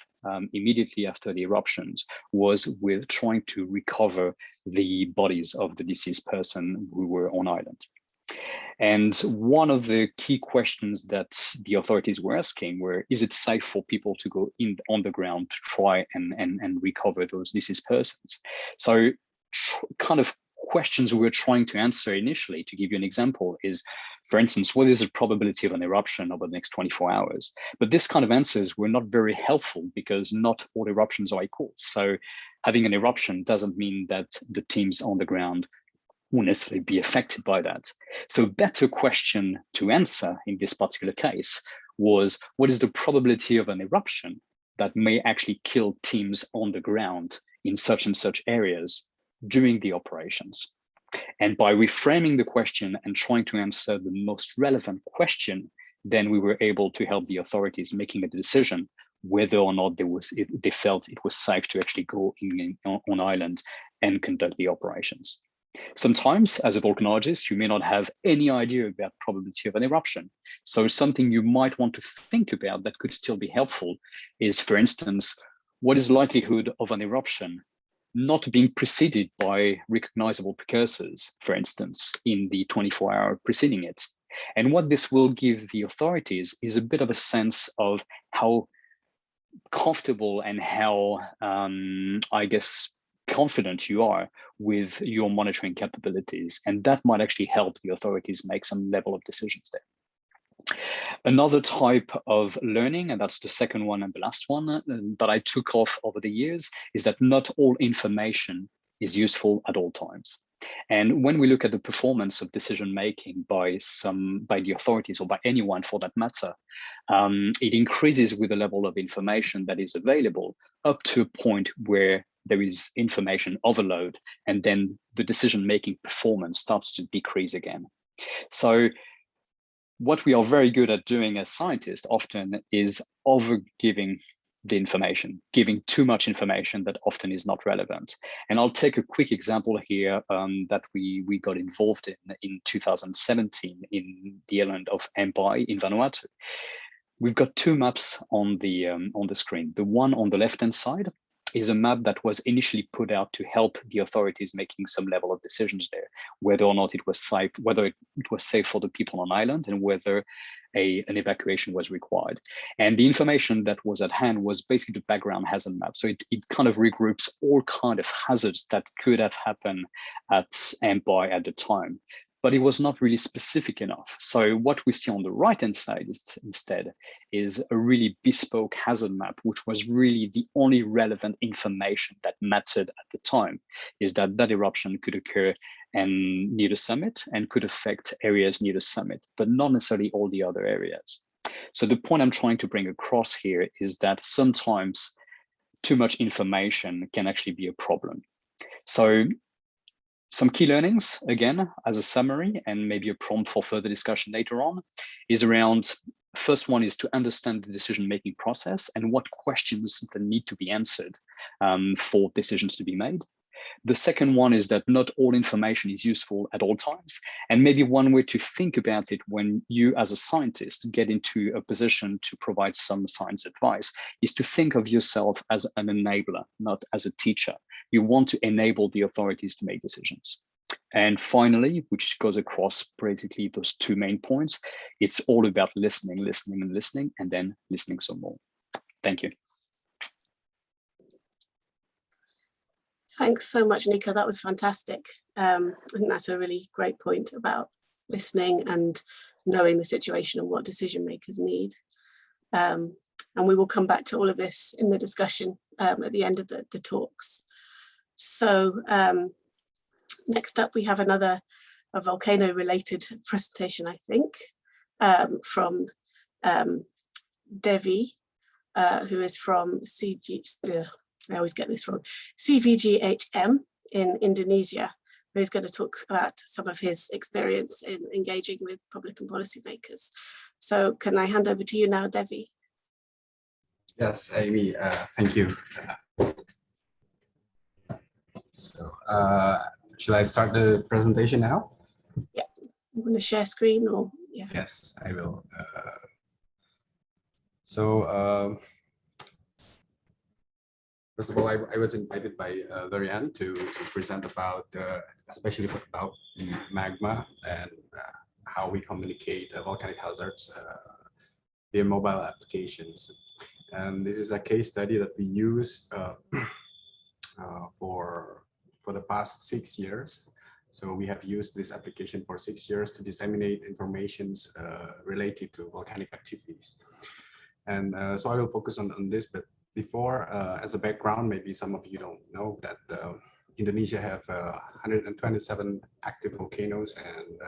immediately after the eruptions was with trying to recover the bodies of the deceased person who were on island. And one of the key questions that the authorities were asking were, is it safe for people to go in on the ground to try and recover those deceased persons? So kind of questions we were trying to answer initially, to give you an example, is, for instance, what is the probability of an eruption over the next 24 hours? But this kind of answers were not very helpful because not all eruptions are equal. So having an eruption doesn't mean that the teams on the ground will necessarily be affected by that. So a better question to answer in this particular case was, what is the probability of an eruption that may actually kill teams on the ground in such and such areas during the operations? And by reframing the question and trying to answer the most relevant question, then we were able to help the authorities making a decision whether or not they felt it was safe to actually go on island and conduct the operations. Sometimes, as a volcanologist, you may not have any idea about probability of an eruption. So something you might want to think about that could still be helpful is, for instance, what is the likelihood of an eruption not being preceded by recognizable precursors, for instance, in the 24-hour preceding it? And what this will give the authorities is a bit of a sense of how comfortable and how, I guess, confident you are with your monitoring capabilities. And that might actually help the authorities make some level of decisions there. Another type of learning, and that's the second one and the last one that I took off over the years, is that not all information is useful at all times. And when we look at the performance of decision-making by the authorities, or by anyone for that matter, it increases with the level of information that is available up to a point where there is information overload, and then the decision-making performance starts to decrease again. So what we are very good at doing as scientists often is over-giving the information, giving too much information that often is not relevant. And I'll take a quick example here that we got involved in 2017 in the island of Mpai in Vanuatu. We've got two maps on the screen. The one on the left-hand side is a map that was initially put out to help the authorities making some level of decisions there, whether or not it was safe, whether it was safe for the people on island, and whether an evacuation was required. And the information that was at hand was basically the background hazard map. So it kind of regroups all kind of hazards that could have happened at Mpai at the time, but it was not really specific enough. So what we see on the right-hand side instead is a really bespoke hazard map, which was really the only relevant information that mattered at the time, is that that eruption could occur and near the summit and could affect areas near the summit, but not necessarily all the other areas. So the point I'm trying to bring across here is that sometimes too much information can actually be a problem. So some key learnings, again, as a summary and maybe a prompt for further discussion later on, is around, first one is to understand the decision-making process and what questions that need to be answered for decisions to be made. The second one is that not all information is useful at all times. And maybe one way to think about it when you as a scientist get into a position to provide some science advice is to think of yourself as an enabler, not as a teacher. You want to enable the authorities to make decisions. And finally, which goes across basically those two main points, it's all about listening, listening, and listening, and then listening some more. Thank you. Thanks so much, Nico. That was fantastic. I think that's a really great point about listening and knowing the situation and what decision makers need. And we will come back to all of this in the discussion at the end of the talks. So next up, we have a volcano-related presentation, I think, from Devi, who is from I always get this wrong, CVGHM in Indonesia, who's going to talk about some of his experience in engaging with public and policymakers. So can I hand over to you now, Devi? Yes, Amy, thank you. So should I start the presentation now? Yeah, you want to share screen or? Yeah. Yes, I will. First of all, I was invited by Lorian to present about, especially about magma and how we communicate volcanic hazards via mobile applications. And this is a case study that we use for the past 6 years. So we have used this application for 6 years to disseminate informations related to volcanic activities. And so I will focus on this, but before, as a background, maybe some of you don't know that Indonesia have 127 active volcanoes, and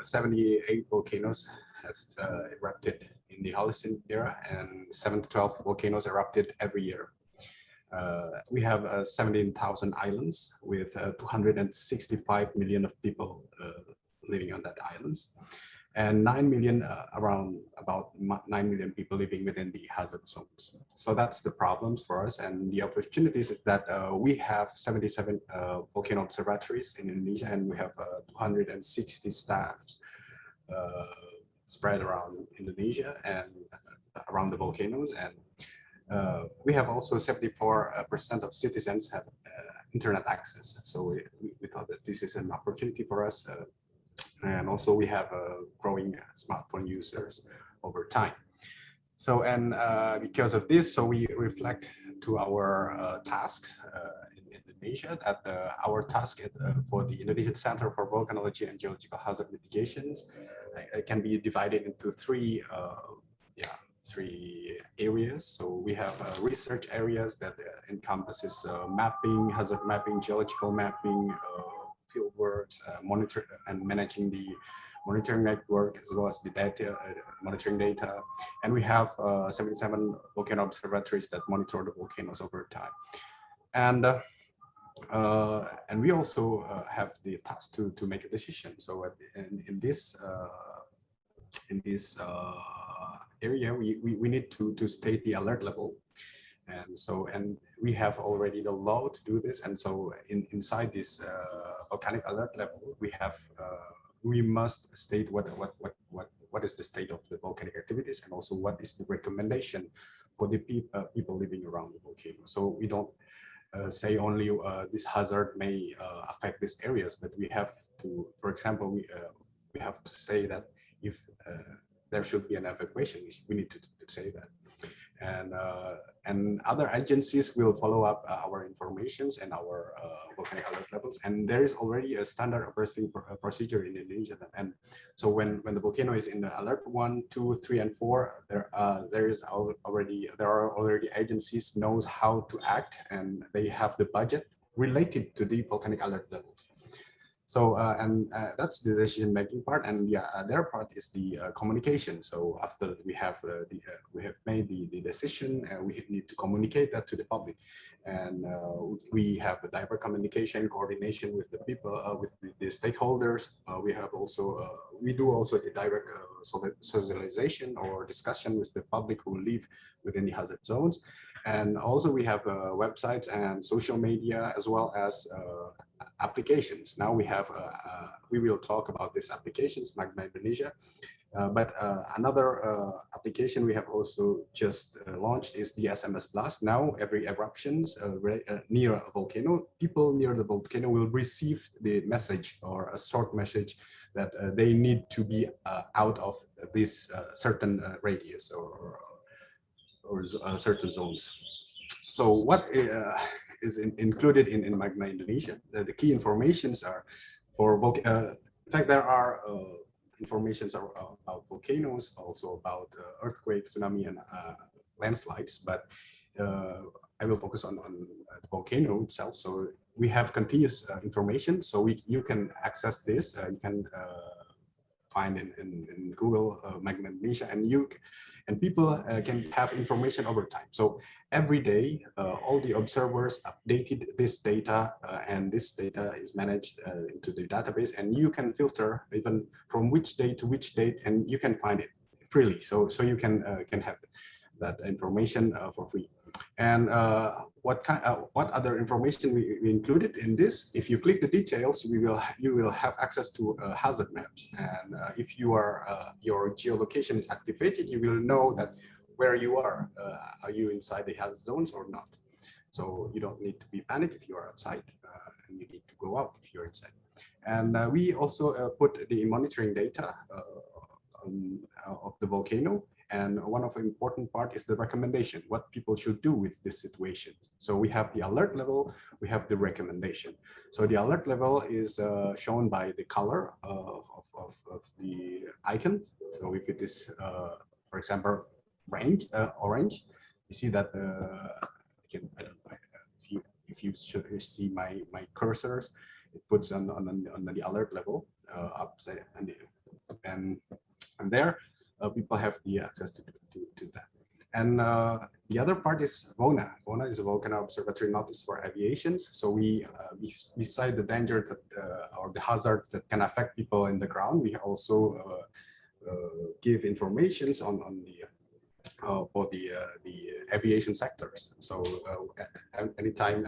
78 volcanoes have erupted in the Holocene era, and 7 to 12 volcanoes erupted every year. We have 17,000 islands with 265 million of people living on that islands, and 9 million, about 9 million people living within the hazard zones. So that's the problems for us, and the opportunities is that we have 77 volcano observatories in Indonesia, and we have 260 staffs spread around Indonesia and around the volcanoes, and we have also 74% of citizens have internet access. So we thought that this is an opportunity for us. And also we have growing smartphone users over time. So, and because of this, so we reflect to our tasks in Indonesia, that our task for the Indonesian Center for Volcanology and Geological Hazard Mitigations can be divided into three areas. So we have research areas that encompasses mapping, hazard mapping, geological mapping, field works, monitor and managing the monitoring network, as well as the data, monitoring data. And we have 77 volcano observatories that monitor the volcanoes over time. And we also have the task to make a decision. So in this area, we need to state the alert level. And so, and we have already the law to do this. And so inside this volcanic alert level, we have, we must state what is the state of the volcanic activities, and also what is the recommendation for the people living around the volcano. So we don't say only this hazard may affect these areas, but we have to, for example, we have to say that if there should be an evacuation, we need to say that. And other agencies will follow up our informations and our volcanic alert levels. And there is already a standard operating procedure in Indonesia. And so when the volcano is in the alert 1, 2, 3, and 4, there are already agencies knows how to act, and they have the budget related to the volcanic alert levels. So that's the decision-making part, and their part is the communication. So after we have made the decision, we need to communicate that to the public, and we have a direct communication, coordination with the people, with the stakeholders. We have also we do also the direct socialization or discussion with the public who live within the hazard zones, and also we have websites and social media, as well as applications. Now we have, we will talk about these applications, Magma Indonesia, but another application we have also just launched is the SMS Blast. Now every eruptions near a volcano, people near the volcano will receive the message or a short message that they need to be out of this certain radius or certain zones. So what is included in Magma Indonesia? The key informations are for in fact, there are informations about volcanoes, also about earthquakes, tsunami, and landslides. But I will focus on the volcano itself. So we have continuous information. So you can access this. You can find in Google Magma Indonesia, and people can have information over time. So every day, all the observers updated this data, and this data is managed into the database, and you can filter even from which date to which date, and you can find it freely. So you can have that information for free. And what other information we included in this? If you click the details, you will have access to hazard maps. And if your geolocation is activated, you will know that where you are. Are you inside the hazard zones or not? So you don't need to be panicked if you are outside, and you need to go out if you're inside. And we also put the monitoring data of the volcano. And one of the important part is the recommendation, what people should do with this situation. So we have the alert level, we have the recommendation. So the alert level is shown by the color of the icon. So if it is, for example, orange, you see that I don't know if you should see my cursors, it puts on the alert level upside and there. People have the access to that. And the other part is VONA. VONA is a volcano observatory notice for aviations. So we beside the danger that or the hazard that can affect people in the ground, we also give informations on the for the aviation sectors. So anytime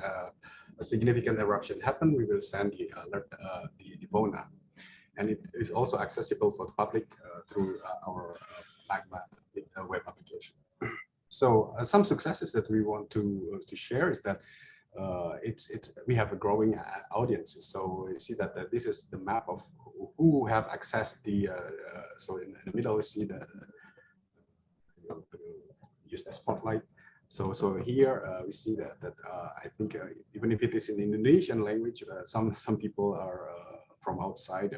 a significant eruption happens, we will send the alert, the VONA. And it is also accessible for the public through our Magma web application. So some successes that we want to share is that we have a growing audience. So you see that this is the map of who have accessed the. So in the middle, you see the use the spotlight. So here we see that I think even if it is in Indonesian language, some people are from outside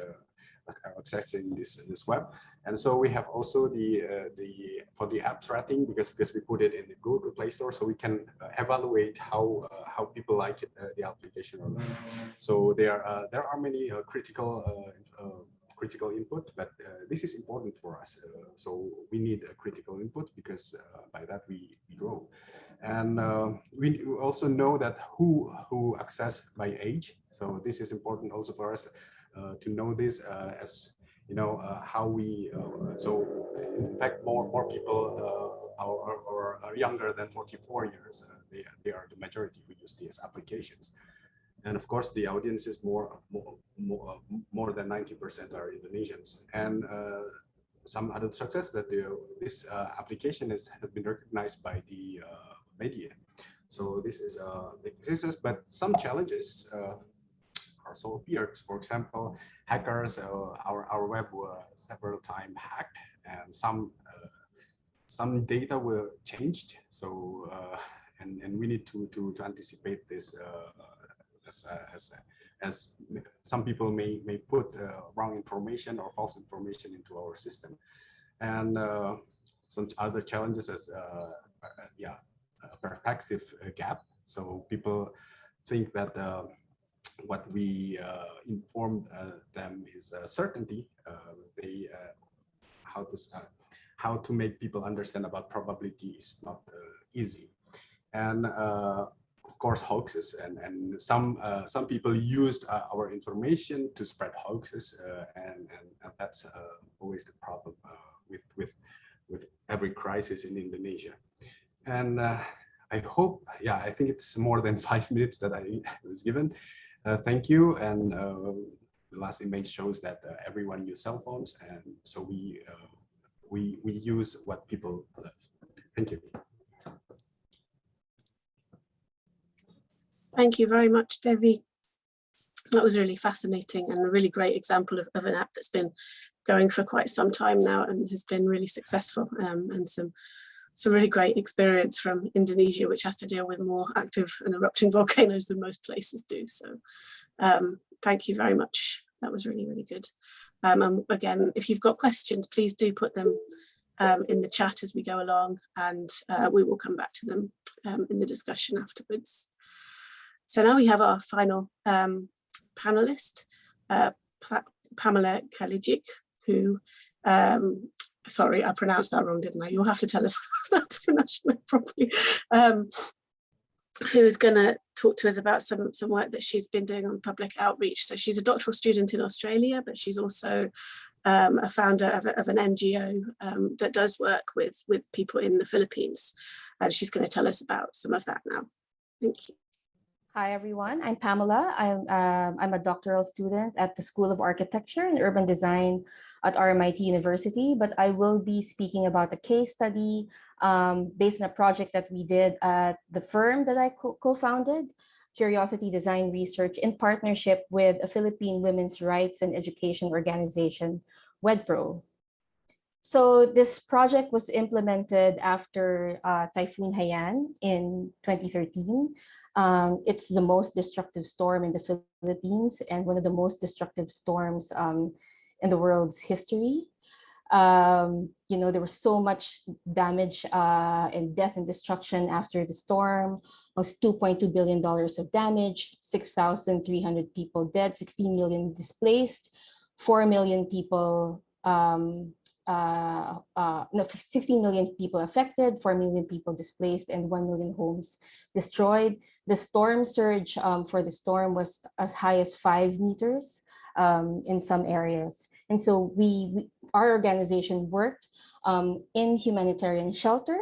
are accessing this web. And so we have also for the app tracking because we put it in the Google Play Store, so we can evaluate how people like it, the application or not. So there are many critical input, but this is important for us. So we need a critical input because by that we grow. And we also know that who access by age. So this is important also for us to know this as you know how we. So in fact, more people are younger than 44 years. They are the majority who use these applications. And of course, the audience is more than 90% are Indonesians. And some other success that this application has been recognized by the media. So this is but some challenges also appeared. For example, hackers, our web were several times hacked, and some data were changed. So and we need to anticipate this. As some people may put wrong information or false information into our system, and some other challenges as a perspective gap. So people think that what we informed them is certainty. How to make people understand about probability is not easy, and of course, hoaxes and some people used our information to spread hoaxes, and that's always the problem with every crisis in Indonesia. And I hope, I think it's more than 5 minutes that I was given. Thank you. And the last image shows that everyone use cell phones, and so we use what people love. Thank you. Thank you very much, Devi. That was really fascinating and a really great example of an app that's been going for quite some time now and has been really successful, and some really great experience from Indonesia, which has to deal with more active and erupting volcanoes than most places do. So thank you very much. That was really, really good. And again, if you've got questions, please do put them in the chat as we go along, and we will come back to them in the discussion afterwards. So now we have our final panelist, Pamela Kalijic, who, sorry, I pronounced that wrong, didn't I? You'll have to tell us how to pronounce it properly. Who is going to talk to us about some work that she's been doing on public outreach. So she's a doctoral student in Australia, but she's also a founder of an NGO that does work with people in the Philippines. And she's going to tell us about some of that now. Thank you. Hi, everyone. I'm Pamela. I'm a doctoral student at the School of Architecture and Urban Design at RMIT University, but I will be speaking about a case study based on a project that we did at the firm that I co-founded, Curiosity Design Research, in partnership with a Philippine women's rights and education organization, WEDPRO. So this project was implemented after Typhoon Haiyan in 2013. It's the most destructive storm in the Philippines and one of the most destructive storms in the world's history. There was so much damage and death and destruction after the storm. It was $2.2 billion of damage, 6,300 people dead, 16 million displaced, 4 million people 16 million people affected, 4 million people displaced, and 1 million homes destroyed. The storm surge for the storm was as high as 5 meters in some areas. And so our organization worked in humanitarian shelter,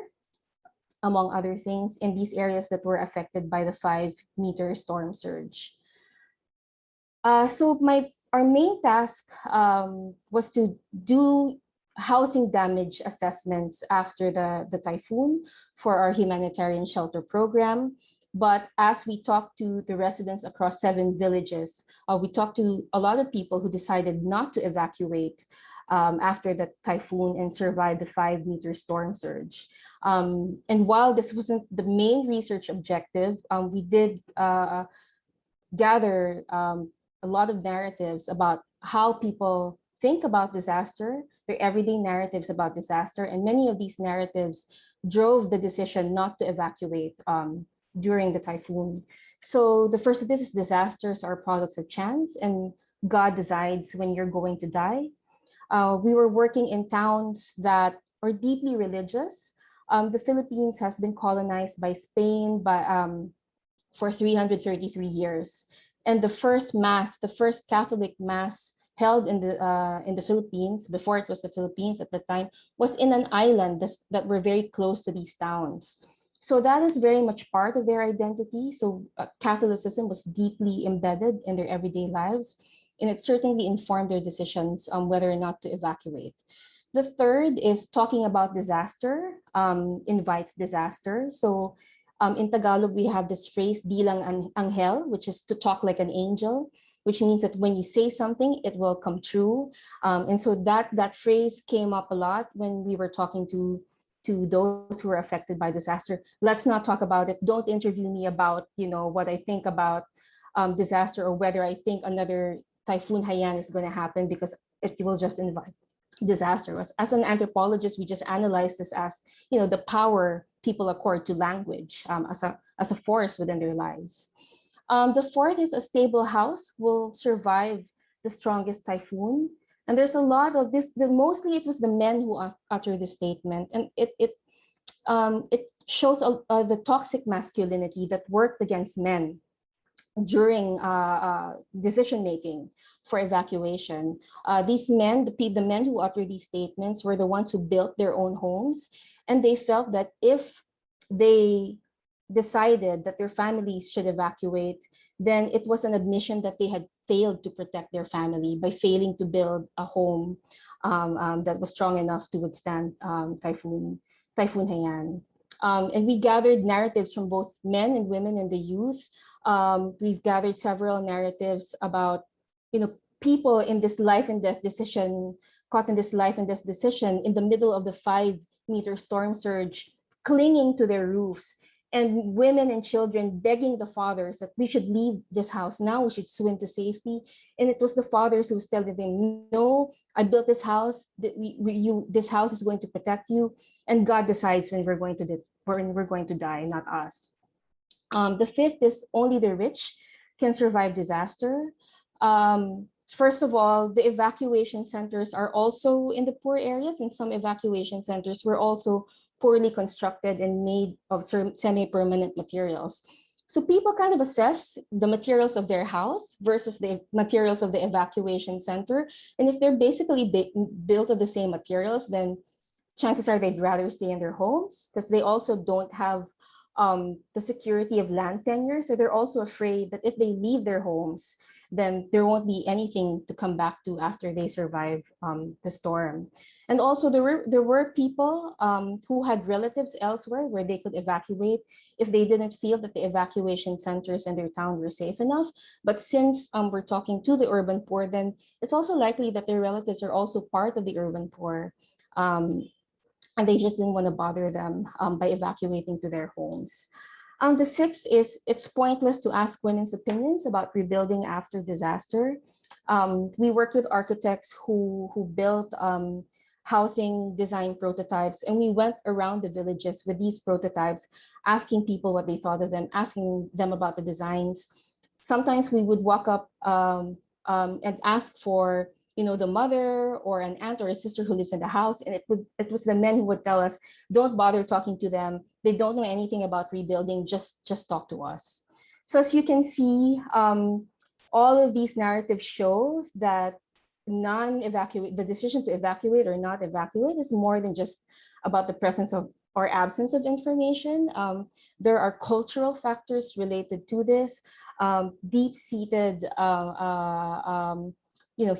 among other things, in these areas that were affected by the 5-meter storm surge. So our main task was to do housing damage assessments after the typhoon for our humanitarian shelter program. But as we talked to the residents across 7 villages, we talked to a lot of people who decided not to evacuate after the typhoon and survived the 5-meter storm surge. And while this wasn't the main research objective, we did gather a lot of narratives about how people think about disaster, their everyday narratives about disaster, and many of these narratives drove the decision not to evacuate during the typhoon. So the first of this is disasters are products of chance, and God decides when you're going to die. We were working in towns that are deeply religious. The Philippines has been colonized by Spain for 333 years. And the first Catholic mass held in the Philippines, before it was the Philippines at the time, was in an island that were very close to these towns. So that is very much part of their identity. So Catholicism was deeply embedded in their everyday lives, and it certainly informed their decisions on whether or not to evacuate. The third is talking about disaster invites disaster. So in Tagalog, we have this phrase, di lang anghel, which is to talk like an angel, which means that when you say something, it will come true. And so that phrase came up a lot when we were talking to those who were affected by disaster. Let's not talk about it. Don't interview me about what I think about disaster or whether I think another Typhoon Haiyan is going to happen, because it will just invite disaster. As an anthropologist, we just analyze this as the power people accord to language as a force within their lives. The fourth is a stable house will survive the strongest typhoon. And there's a lot of this, mostly it was the men who uttered this statement. And it shows the toxic masculinity that worked against men during decision-making for evacuation. These men, the men who uttered these statements were the ones who built their own homes. And they felt that if they decided that their families should evacuate, then it was an admission that they had failed to protect their family by failing to build a home that was strong enough to withstand Typhoon Haiyan. And we gathered narratives from both men and women and the youth. We've gathered several narratives about people in this life and death decision, caught in this life and death decision in the middle of the 5-meter storm surge, clinging to their roofs, and women and children begging the fathers that we should leave this house now, we should swim to safety. And it was the fathers who was telling them, no, I built this house, this house is going to protect you, and God decides when we're going to die, not us. The fifth is only the rich can survive disaster. First of all, the evacuation centers are also in the poor areas, and some evacuation centers were also poorly constructed and made of semi-permanent materials. So people kind of assess the materials of their house versus the materials of the evacuation center. And if they're basically built of the same materials, then chances are they'd rather stay in their homes, because they also don't have the security of land tenure. So they're also afraid that if they leave their homes then there won't be anything to come back to after they survive the storm. And also there were people who had relatives elsewhere where they could evacuate if they didn't feel that the evacuation centers in their town were safe enough. But since we're talking to the urban poor, then it's also likely that their relatives are also part of the urban poor. And they just didn't want to bother them by evacuating to their homes. The sixth is it's pointless to ask women's opinions about rebuilding after disaster. We worked with architects who built housing design prototypes, and we went around the villages with these prototypes, asking people what they thought of them, asking them about the designs. Sometimes we would walk up and ask for the mother or an aunt or a sister who lives in the house, and it was the men who would tell us, don't bother talking to them. They don't know anything about rebuilding, just talk to us. So as you can see, all of these narratives show that the decision to evacuate or not evacuate is more than just about the presence of or absence of information. There are cultural factors related to this, deep-seated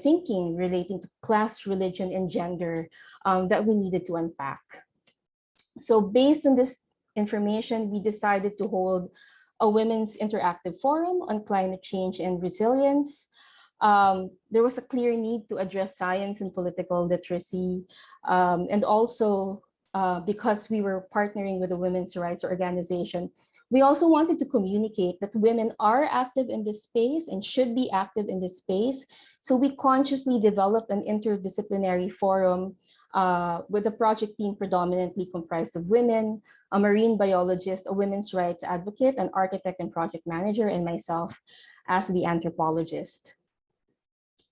thinking relating to class, religion, and gender that we needed to unpack. So based on this information, we decided to hold a women's interactive forum on climate change and resilience. There was a clear need to address science and political literacy, and also because we were partnering with a women's rights organization, we also wanted to communicate that women are active in this space and should be active in this space. So we consciously developed an interdisciplinary forum with a project team predominantly comprised of women, a marine biologist, a women's rights advocate, an architect and project manager, and myself as the anthropologist.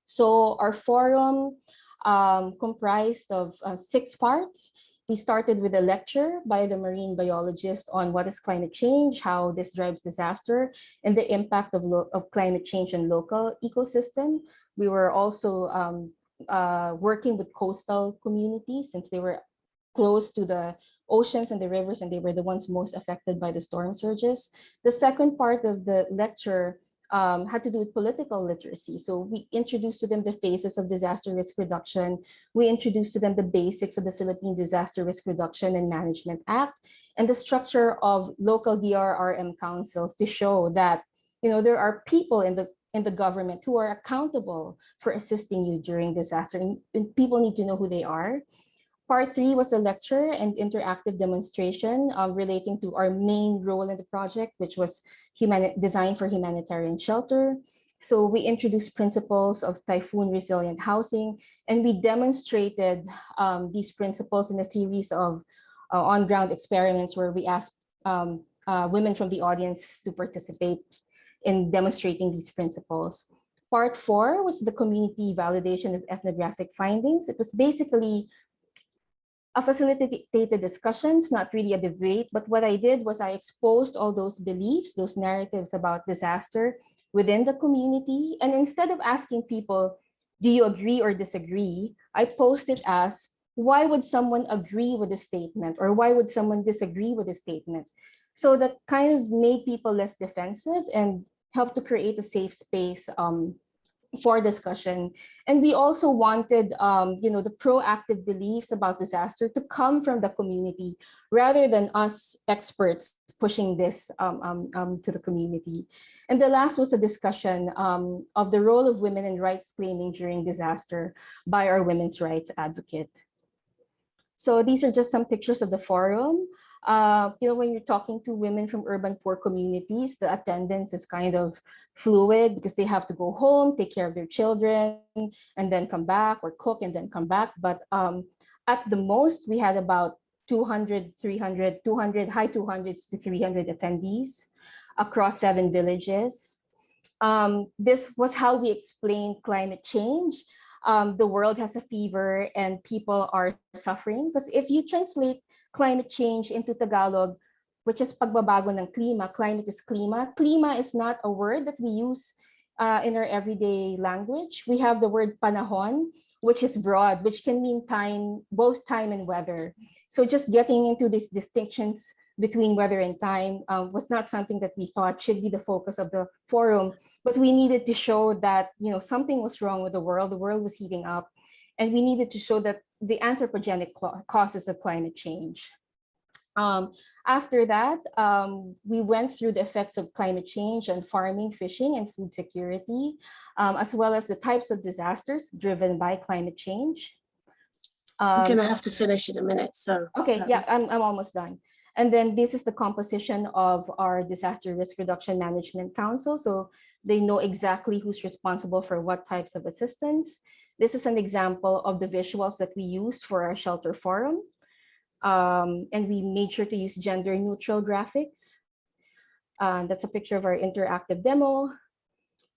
So our forum comprised of 6 parts. We started with a lecture by the marine biologist on what is climate change, how this drives disaster, and the impact of climate change on local ecosystem. We were also working with coastal communities since they were close to the oceans and the rivers, and they were the ones most affected by the storm surges. The second part of the lecture had to do with political literacy. So we introduced to them the phases of disaster risk reduction. We introduced to them the basics of the Philippine Disaster Risk Reduction and Management Act and the structure of local DRRM councils to show that there are people in the government who are accountable for assisting you during disaster, and people need to know who they are. Part 3 was a lecture and interactive demonstration relating to our main role in the project, which was design for humanitarian shelter. So we introduced principles of typhoon resilient housing, and we demonstrated these principles in a series of on-ground experiments where we asked women from the audience to participate in demonstrating these principles. Part 4 was the community validation of ethnographic findings. It was basically a facilitated discussions, not really a debate, but what I did was I exposed all those beliefs, those narratives about disaster within the community. And instead of asking people, do you agree or disagree? I posed it as, why would someone agree with a statement? Or why would someone disagree with a statement? So that kind of made people less defensive and helped to create a safe space for discussion. And we also wanted, the proactive beliefs about disaster to come from the community rather than us experts pushing this to the community. And the last was a discussion of the role of women in rights claiming during disaster by our women's rights advocate. So these are just some pictures of the forum. When you're talking to women from urban poor communities, the attendance is kind of fluid because they have to go home, take care of their children, and then come back, or cook and then come back. But at the most, we had about 200, 300, 200, high 200s to 300 attendees across 7 villages. This was how we explained climate change. The world has a fever and people are suffering. Because if you translate climate change into Tagalog, which is pagbabago ng klima, climate is klima. Klima is not a word that we use in our everyday language. We have the word panahon, which is broad, which can mean time, both time and weather. So just getting into these distinctions between weather and time was not something that we thought should be the focus of the forum. but we needed to show that, you know, something was wrong with the world was heating up, and we needed to show that the anthropogenic causes of climate change. After that, we went through the effects of climate change on farming, fishing, and food security, as well as the types of disasters driven by climate change. We're going to have to finish in a minute, so. Okay, yeah, I'm almost done. And then this is the composition of our Disaster Risk Reduction Management Council. So they know exactly who's responsible for what types of assistance. This is an example of the visuals that we used for our shelter forum. And we made sure to use gender neutral graphics. That's a picture of our interactive demo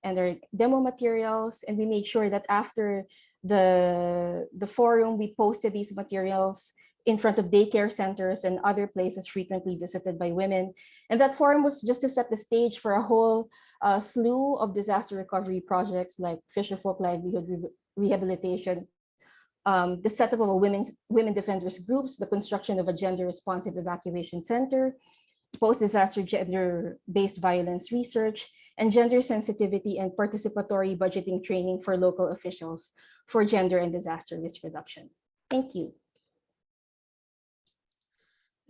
and our demo materials. And we made sure that after the forum, we posted these materials in front of daycare centers and other places frequently visited by women. And that forum was just to set the stage for a whole slew of disaster recovery projects like Fisherfolk livelihood rehabilitation, the setup of a women defenders groups, the construction of a gender responsive evacuation center, post-disaster gender-based violence research, and gender sensitivity and participatory budgeting training for local officials for gender and disaster risk reduction. Thank you.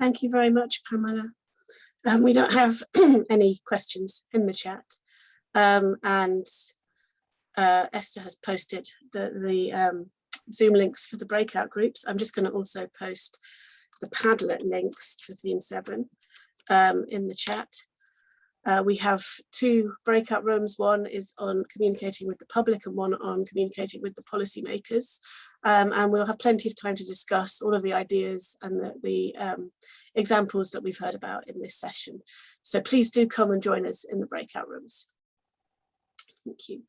Thank you very much, Pamela. We don't have any questions in the chat. Esther has posted the Zoom links for the breakout groups. I'm just going to also post the Padlet links for Theme 7 in the chat. We have 2 breakout rooms. One is on communicating with the public and one on communicating with the policymakers. And we'll have plenty of time to discuss all of the ideas and the examples that we've heard about in this session. So please do come and join us in the breakout rooms. Thank you.